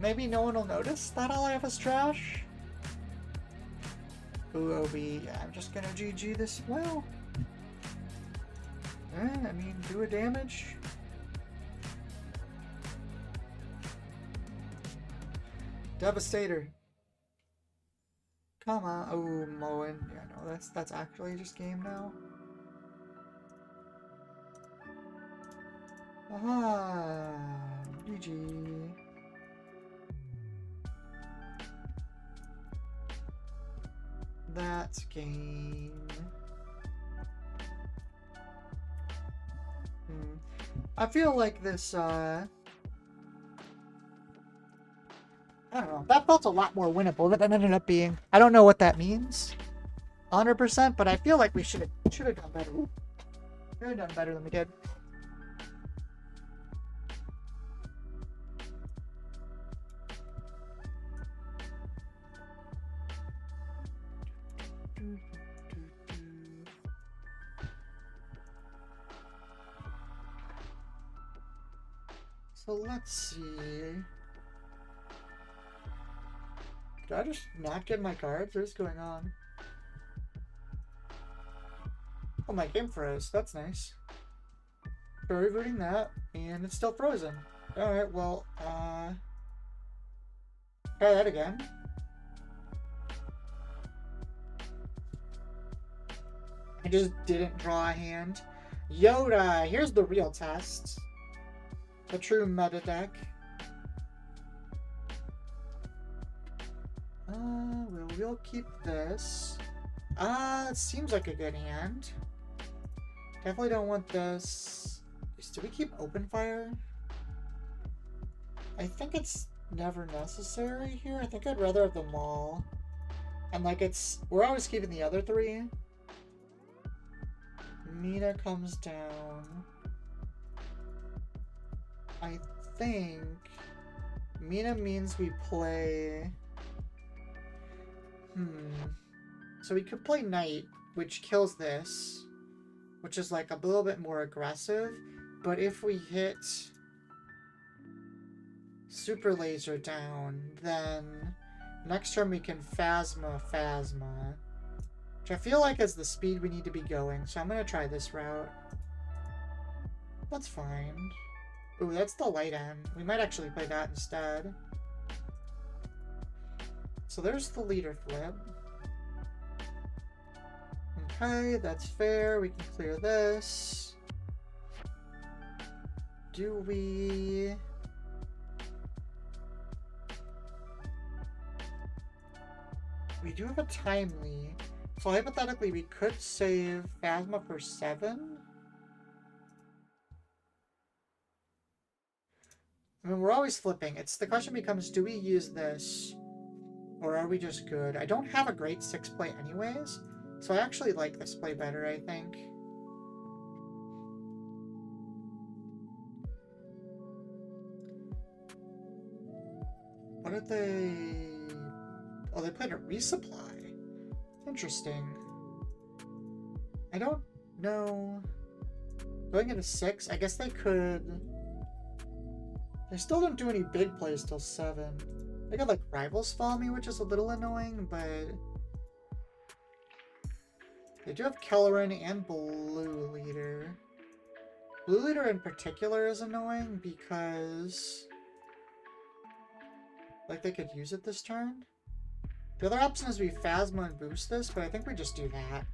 maybe no one will notice that all I have is trash? Ooh, OB, yeah, I'm just gonna GG this well. I mean, do a damage. Devastator. Come on. Oh, Moen. Yeah, no, that's actually just game now. Aha. GG. That's game. I feel like this, I don't know. That felt a lot more winnable than it ended up being. I don't know what that means 100%, but I feel like we should have done better. Should have done better than we did. So let's see. Did I just not get my cards? What's going on? Oh, my game froze. That's nice. So rebooting that, and it's still frozen. Alright, well, try that again. I just didn't draw a hand. Yoda! Here's the real test. The true meta deck. We'll keep this. It seems like a good hand. Definitely don't want this. Do we keep open fire? I think it's never necessary here. I think I'd rather have them all. And like we're always keeping the other three. Mina comes down. I think Mina means we play... So we could play Knight, which kills this, which is like a little bit more aggressive. But if we hit Super Laser down, then next turn we can Phasma, which I feel like is the speed we need to be going. So I'm going to try this route. That's fine. Ooh, that's the light end. We might actually play that instead. So there's the leader flip. Okay, that's fair. We can clear this. Do we... We do have a timely. So hypothetically, we could save Phasma for 7. I mean, we're always flipping. The question becomes, do we use this? Or are we just good? I don't have a great 6 play anyways, so I actually like this play better, I think. What did they... Oh, they played a resupply. Interesting. I don't know. Going into 6, I guess they could... They still don't do any big plays till 7. They got like Rivals follow me, which is a little annoying, but they do have Kelleran and Blue Leader. Blue Leader in particular is annoying because like they could use it this turn. The other option is we Phasma and boost this, but I think we just do that.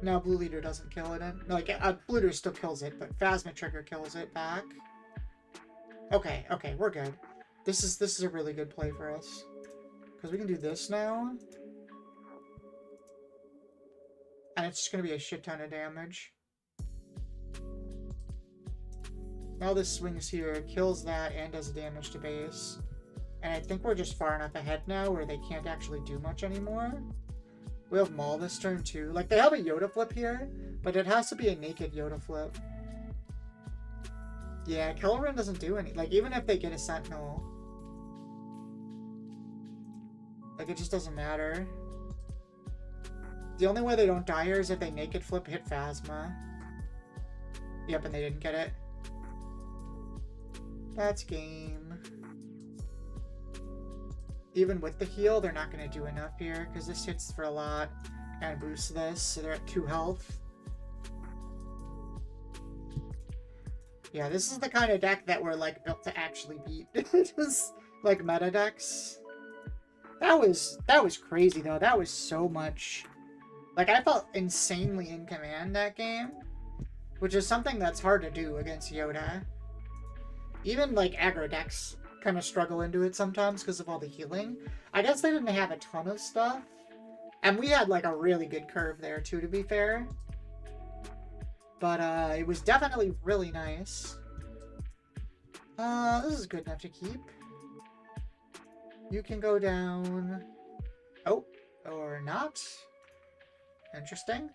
No, Blue Leader doesn't kill it. No, like Blue Leader still kills it, but Phasma trigger kills it back. Okay, we're good. This is a really good play for us. Because we can do this now. And it's just going to be a shit ton of damage. Now this swings here, kills that, and does damage to base. And I think we're just far enough ahead now where they can't actually do much anymore. We have Maul this turn too. Like, they have a Yoda flip here, but it has to be a naked Yoda flip. Yeah, Kelleran doesn't do any. Like, even if they get a Sentinel, like, it just doesn't matter. The only way they don't die here is if they naked flip hit Phasma. Yep, and they didn't get it. That's game. Even with the heal, they're not going to do enough here, because this hits for a lot and boosts this, so they're at 2 health. Yeah, this is the kind of deck that we're, like, built to actually beat. Just, like, meta decks. That was crazy, though. That was so much... Like, I felt insanely in command that game, which is something that's hard to do against Yoda. Even, like, aggro decks kind of struggle into it sometimes because of all the healing. I guess they didn't have a ton of stuff. And we had, like, a really good curve there, too, to be fair. But, it was definitely really nice. This is good enough to keep. You can go down... Oh, or not. Interesting.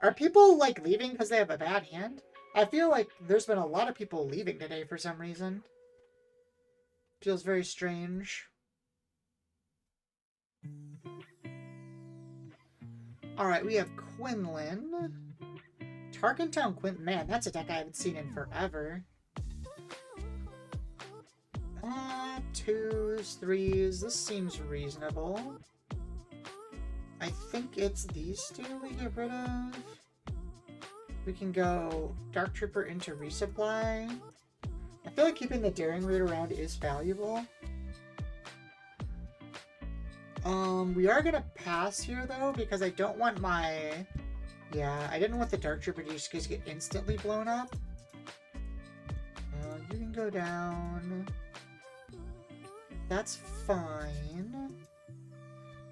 Are people, like, leaving because they have a bad hand? I feel like there's been a lot of people leaving today for some reason. Feels very strange. Alright, we have Quinlan. Tarkentown Quinlan. Man, that's a deck I haven't seen in forever. 2s, 3s. This seems reasonable. I think it's these two we get rid of. We can go Dark Trooper into Resupply. I feel like keeping the Daring Raid around is valuable. We are gonna pass here though, because I don't want my... Yeah, I didn't want the Dark Trooper to just get instantly blown up. You can go down. That's fine.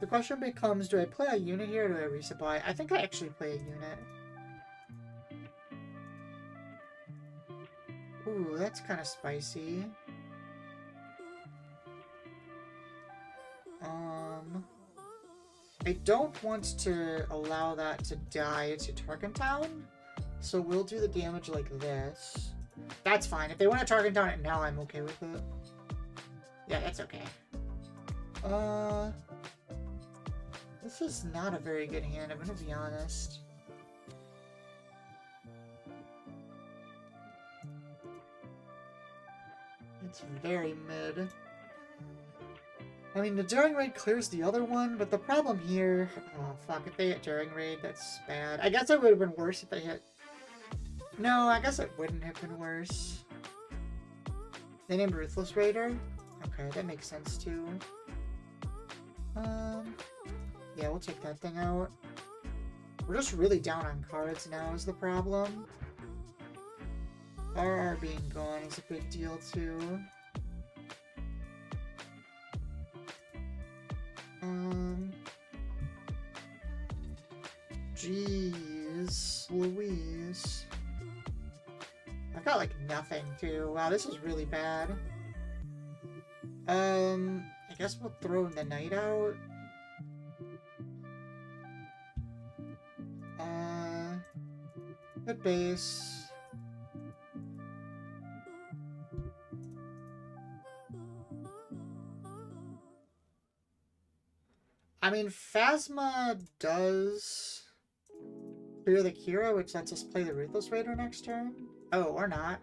The question becomes, do I play a unit here or do I resupply? I think I actually play a unit. Ooh, that's kind of spicy. I don't want to allow that to die to Tarkentown, so we'll do the damage like this. That's fine. If they want to Tarkentown it now, I'm okay with it. Yeah, that's okay. This is not a very good hand, I'm gonna be honest. It's very mid. I mean, the Daring Raid clears the other one, but the problem here... Oh, fuck, if they hit Daring Raid, that's bad. I guess it would have been worse if they hit... No, I guess it wouldn't have been worse. They named Ruthless Raider? Okay, that makes sense, too. Yeah, we'll take that thing out. We're just really down on cards now is the problem. RR being gone is a big deal, too. Jeez Louise. I've got like nothing too. Wow, this is really bad. I guess we'll throw the knight out. Good base. I mean, Phasma does clear the Kira, which lets us play the Ruthless Raider next turn. Oh, or not.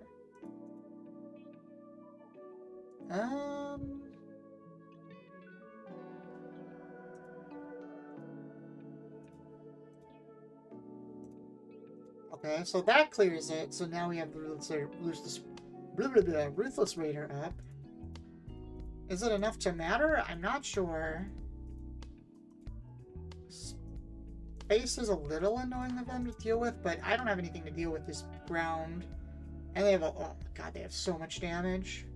Okay, so that clears it. So now we have the Ruthless Raider up. Is it enough to matter? I'm not sure. Space is a little annoying of them to deal with, but I don't have anything to deal with this ground. And they have oh my god, they have so much damage.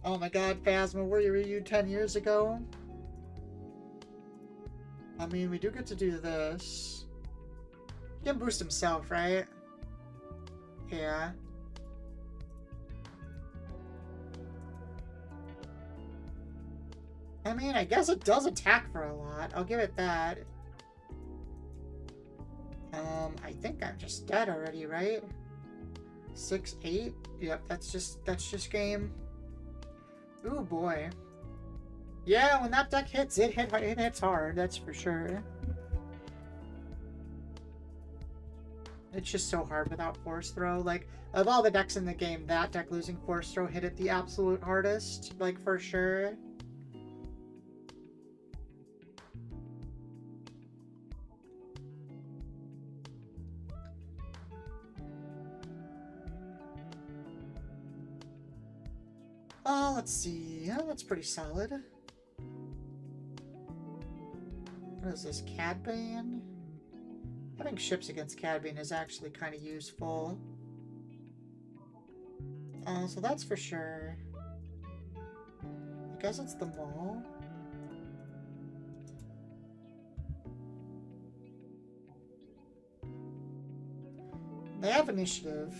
Oh my god, Phasma, where were you 10 years ago? I mean, we do get to do this. He can boost himself, right? Yeah. I mean, I guess it does attack for a lot. I'll give it that. I think I'm just dead already, right? 6-8? Yep, that's just game. Ooh, boy. Yeah, when that deck hits, it hits hard, that's for sure. It's just so hard without Force Throw. Like, of all the decks in the game, that deck losing Force Throw hit it the absolute hardest, like, for sure. Let's see. Yeah, that's pretty solid. What is this? Cadbane? Having ships against Cadbane is actually kind of useful. So that's for sure. I guess it's the mall. They have initiative.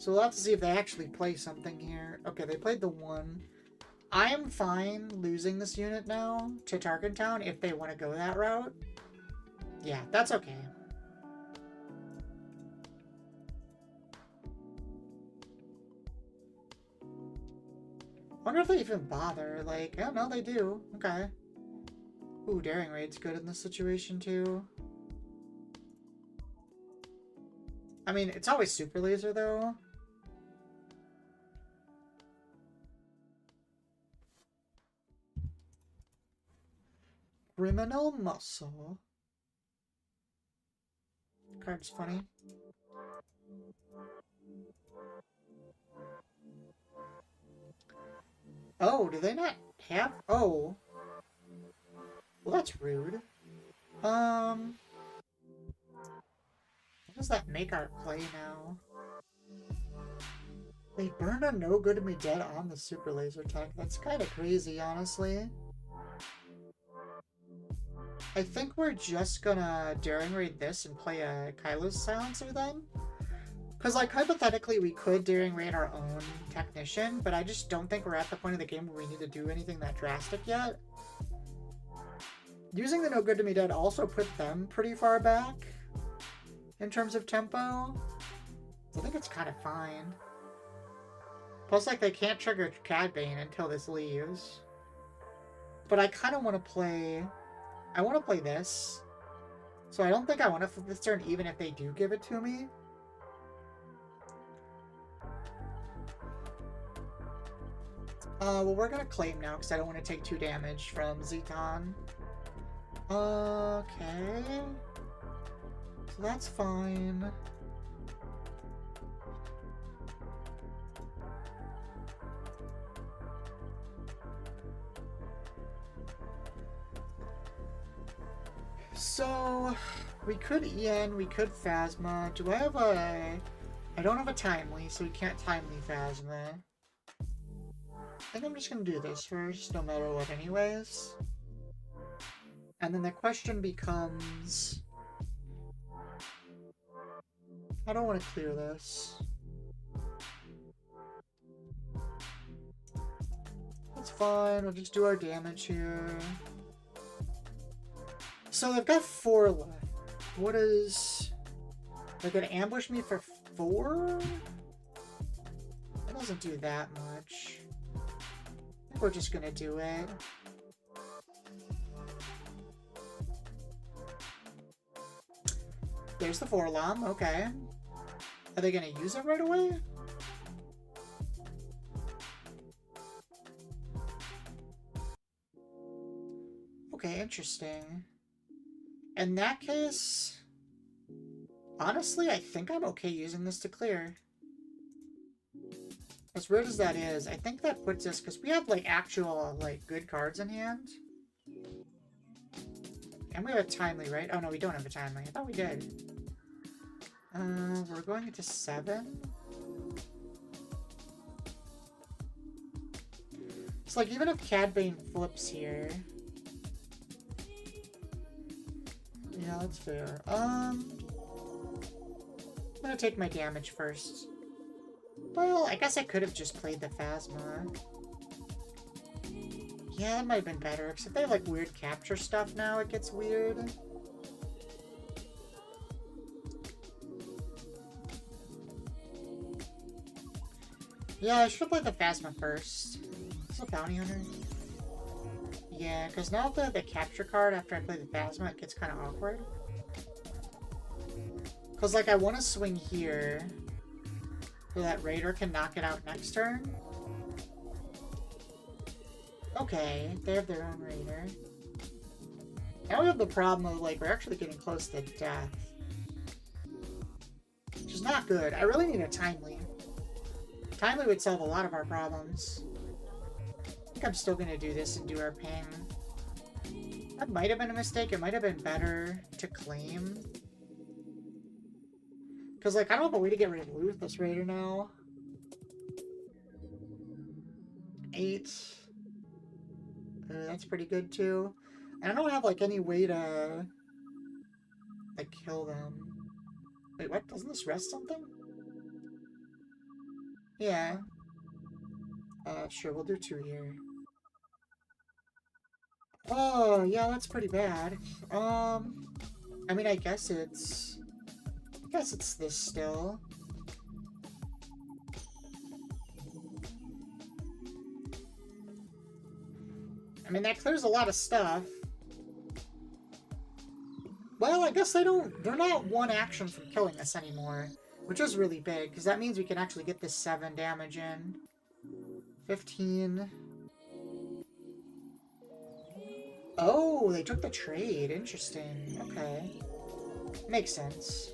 So we'll have to see if they actually play something here. Okay, they played the 1. I am fine losing this unit now to Tarkentown if they want to go that route. Yeah, that's okay. I wonder if they even bother. Like, I don't know, they do. Okay. Ooh, Daring Raid's good in this situation too. I mean, it's always Super Laser though. Criminal Muscle. Card's funny. Oh, do they not have... Oh. Well, that's rude. What does that make our play now? They burned a no good to me dead on the super laser tech. That's kind of crazy, honestly. I think we're just gonna daring raid this and play a Kylo's Silencer then. Because, like, hypothetically, we could daring raid our own technician, but I just don't think we're at the point of the game where we need to do anything that drastic yet. Using the no good to me dead also put them pretty far back in terms of tempo. So I think it's kind of fine. Plus, like, they can't trigger Cad Bane until this leaves. But I kind of want to play... I want to play this. So I don't think I want to flip this turn even if they do give it to me. Well, we're going to claim now because I don't want to take 2 damage from Zeton. Okay. So that's fine. So, we could Ian, we could Phasma. Do I have a... I don't have a Timely, so we can't Timely Phasma. I think I'm just going to do this first, no matter what anyways. And then the question becomes... I don't want to clear this. That's fine, we'll just do our damage here. So they've got 4 left. What is... They're going to ambush me for 4? That doesn't do that much. I think we're just going to do it. There's the 4-lom, okay. Are they going to use it right away? Okay, interesting. In that case, honestly, I think I'm okay using this to clear. As weird as that is, I think that puts us, because we have, like, actual, like, good cards in hand. And we have a Timely, right? Oh, no, we don't have a Timely. I thought we did. We're going into 7. It's like, even if Cad Bane flips here... Yeah, that's fair. I'm gonna take my damage first. Well, I guess I could have just played the Phasma. Yeah, that might have been better, except they have, like, weird capture stuff now, it gets weird. Yeah, I should have played the Phasma first. Is this a bounty hunter? Yeah, because now the capture card after I play the Phasma, it gets kind of awkward. Because, like, I want to swing here so that Raider can knock it out next turn. Okay, they have their own Raider. Now we have the problem of, like, we're actually getting close to death. Which is not good. I really need a Timely. Timely would solve a lot of our problems. I think I'm still going to do this and do our ping. That might have been a mistake. It might have been better to claim. Because, like, I don't have a way to get rid of Ruthless Raider now. 8. That's pretty good, too. And I don't have, like, any way to, like, kill them. Wait, what? Doesn't this rest something? Yeah. Sure, we'll do 2 here. Oh, yeah, that's pretty bad. I mean, I guess it's this still. I mean, that clears a lot of stuff. Well, I guess they're not 1 action from killing us anymore, which is really big, because that means we can actually get this 7 damage in. 15. Oh, they took the trade. Interesting. Okay. Makes sense.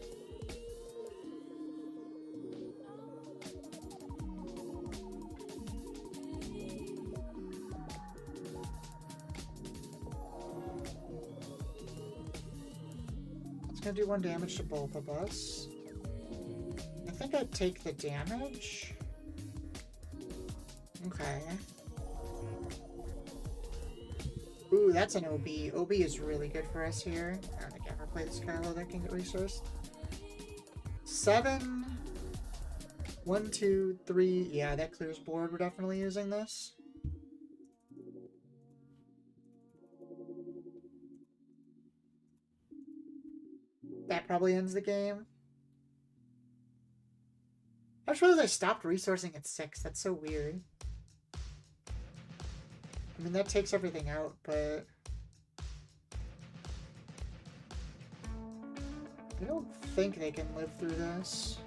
It's gonna do 1 damage to both of us. I think I'd take the damage. Okay. Ooh, that's an OB. OB is really good for us here. I don't think I ever played this guy, although that can get resourced. 7. 1, 2, 3. Yeah, that clears board. We're definitely using this. That probably ends the game. I just realized I stopped resourcing at 6. That's so weird. I mean, that takes everything out, but... I don't think they can live through this.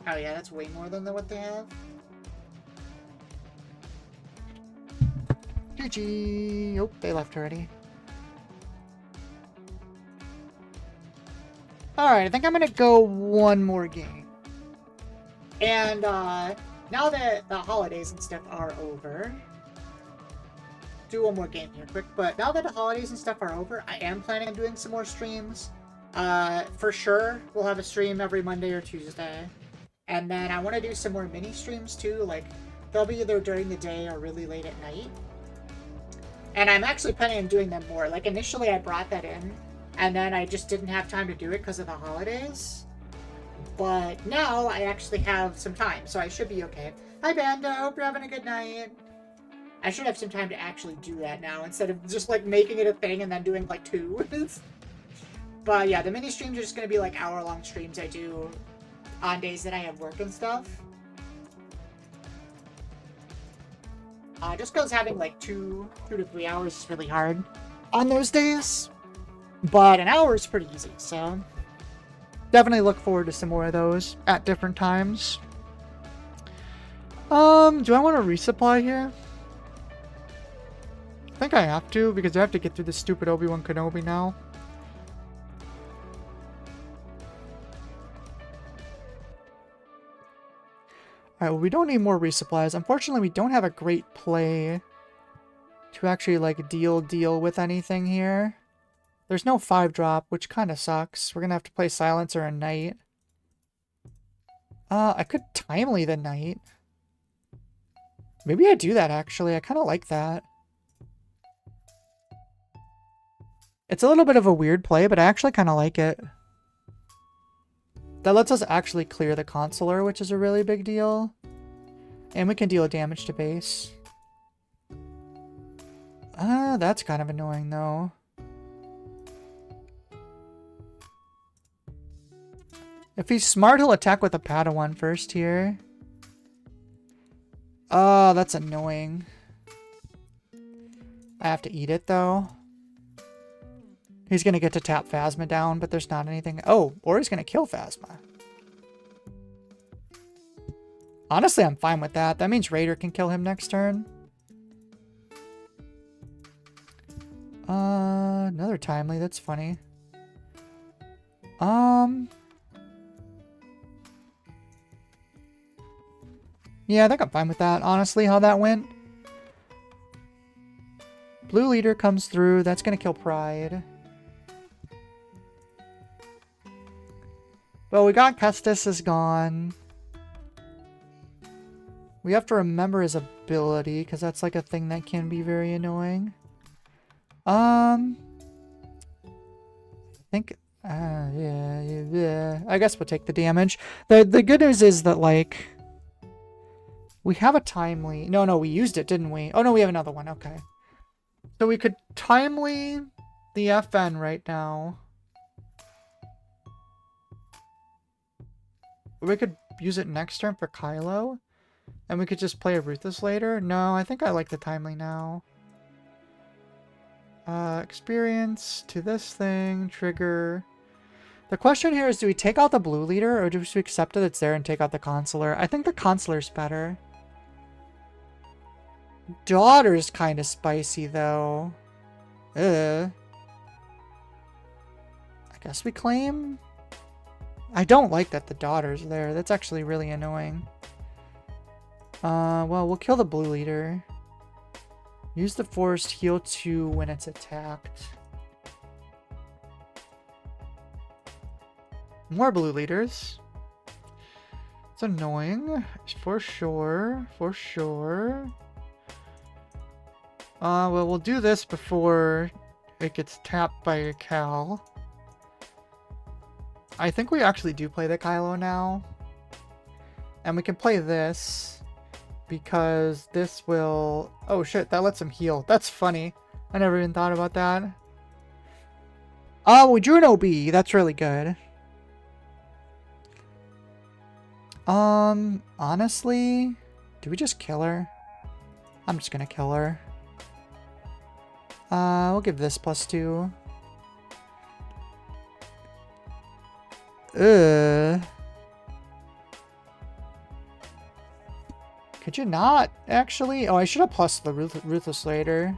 Oh yeah, that's way more than what they have. GG! Oh, they left already. Alright, I think I'm gonna go one more game. And, now that the holidays and stuff are over... Do one more game here quick, but now that the holidays and stuff are over, I am planning on doing some more streams. For sure, we'll have a stream every Monday or Tuesday. And then I want to do some more mini streams too, like, they'll be either during the day or really late at night. And I'm actually planning on doing them more. Like, initially I brought that in, and then I just didn't have time to do it because of the holidays. But now I actually have some time, so I should be okay. Hi, Banda. Hope you're having a good night. I should have some time to actually do that now, instead of just, like, making it a thing and then doing, like, 2. But, yeah, the mini-streams are just going to be, like, hour-long streams I do on days that I have work and stuff. Just because having, like, 2 to 3 hours is really hard on those days. But an hour is pretty easy, so... Definitely look forward to some more of those at different times. Do I want to resupply here? I think I have to, because I have to get through this stupid Obi-Wan Kenobi now. Alright, well, we don't need more resupplies. Unfortunately, we don't have a great play to actually, like, deal with anything here. There's no 5-drop, which kind of sucks. We're gonna have to play Silencer and Knight. I could Timely the Knight. Maybe I do that, actually. I kind of like that. It's a little bit of a weird play, but I actually kind of like it. That lets us actually clear the Consular, which is a really big deal. And we can deal damage to base. That's kind of annoying, though. If he's smart, he'll attack with a Padawan first here. Oh, that's annoying. I have to eat it, though. He's going to get to tap Phasma down, but there's not anything... Oh, or he's going to kill Phasma. Honestly, I'm fine with that. That means Raider can kill him next turn. Another Timely. That's funny. Yeah, I think I'm fine with that, honestly, how that went. Blue Leader comes through. That's going to kill Pride. Well, we got Kestis is gone. We have to remember his ability, because that's like a thing that can be very annoying. I think... yeah. I guess we'll take the damage. The good news is that, like... We have a Timely... No, we used it, didn't we? Oh, no, we have another one. Okay. So we could Timely the FN right now. We could use it next turn for Kylo. And we could just play a Ruthless later. No, I think I like the Timely now. Experience to this thing. Trigger. The question here is, do we take out the Blue Leader, or do we accept that it's there and take out the Consular? I think the Consular's better. Daughter's kind of spicy, though. I guess we claim? I don't like that the daughter's there. That's actually really annoying. Well, we'll kill the blue leader. Use the forest heal 2 when it's attacked. More blue leaders. It's annoying. For sure. For sure. Well, we'll do this before it gets tapped by a Cal. I think we actually do play the Kylo now. And we can play this because this will... Oh shit, that lets him heal. That's funny. I never even thought about that. Oh, we drew an OB. That's really good. Honestly, do we just kill her? I'm just gonna kill her. We'll give this +2. Could you not, actually? Oh, I should have plus the Ruthless later.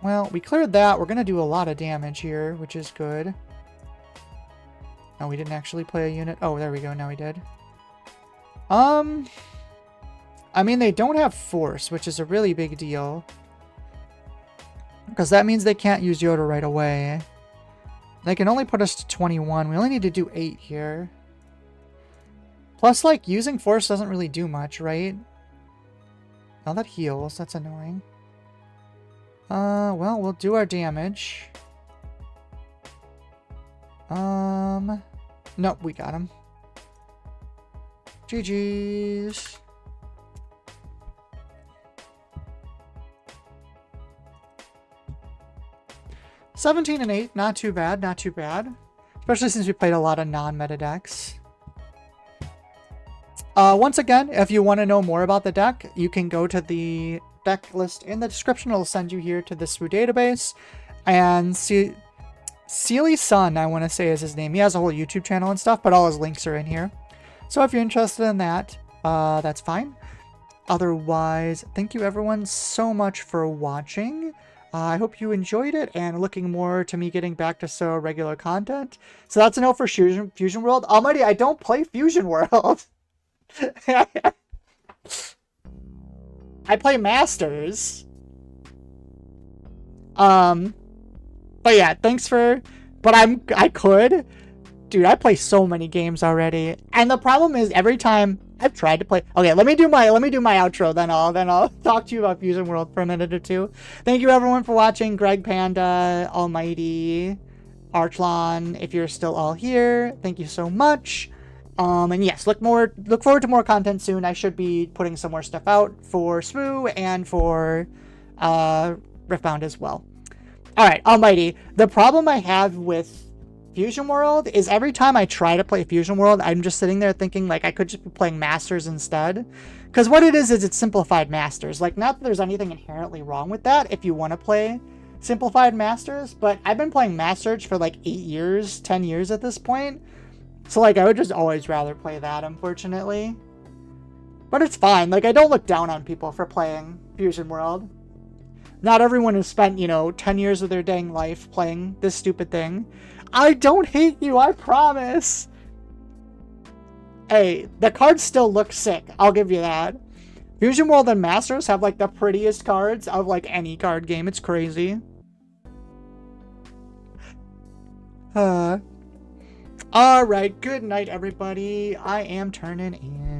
Well, we cleared that. We're gonna do a lot of damage here, which is good. No, we didn't actually play a unit. Oh, there we go. Now we did. I mean, they don't have force, which is a really big deal. Because that means they can't use Yoda right away. They can only put us to 21. We only need to do 8 here. Plus, like, using force doesn't really do much, right? Now that heals. That's annoying. Well, we'll do our damage. Nope, we got him. GG's. $17 and 8, not too bad, not too bad. Especially since we played a lot of non-meta decks. Once again, if you want to know more about the deck, you can go to the deck list in the description. It'll send you here to the SWU database. And see... SealeysonSW, I want to say is his name. He has a whole YouTube channel and stuff, but all his links are in here. So if you're interested in that, that's fine. Otherwise, thank you everyone so much for watching. I hope you enjoyed it and looking more to me getting back to so regular content. So that's a no for Fusion World. Almighty, I don't play Fusion World. I play Masters. But yeah, thanks for... But I could. Dude, I play so many games already. And the problem is every time I've tried to play... Okay, let me do my outro, then I'll talk to you about Fusion World for a minute or two. Thank you everyone for watching. Greg Panda, Almighty, Archlon, if you're still all here, thank you so much. And yes, look forward to more content soon. I should be putting some more stuff out for SWU and for Riftbound as well. Alright, Almighty, the problem I have with Fusion World is every time I try to play Fusion World, I'm just sitting there thinking, like, I could just be playing Masters instead. Because what it is it's simplified Masters. Like, not that there's anything inherently wrong with that if you want to play simplified Masters, but I've been playing Masters for like 8 years, 10 years at this point. So, like, I would just always rather play that, unfortunately. But it's fine. Like, I don't look down on people for playing Fusion World. Not everyone has spent, 10 years of their dang life playing this stupid thing. I don't hate you, I promise. Hey, the cards still look sick. I'll give you that. Fusion World and Masters have, like, the prettiest cards of, like, any card game. It's crazy. Alright, good night, everybody. I am turning in.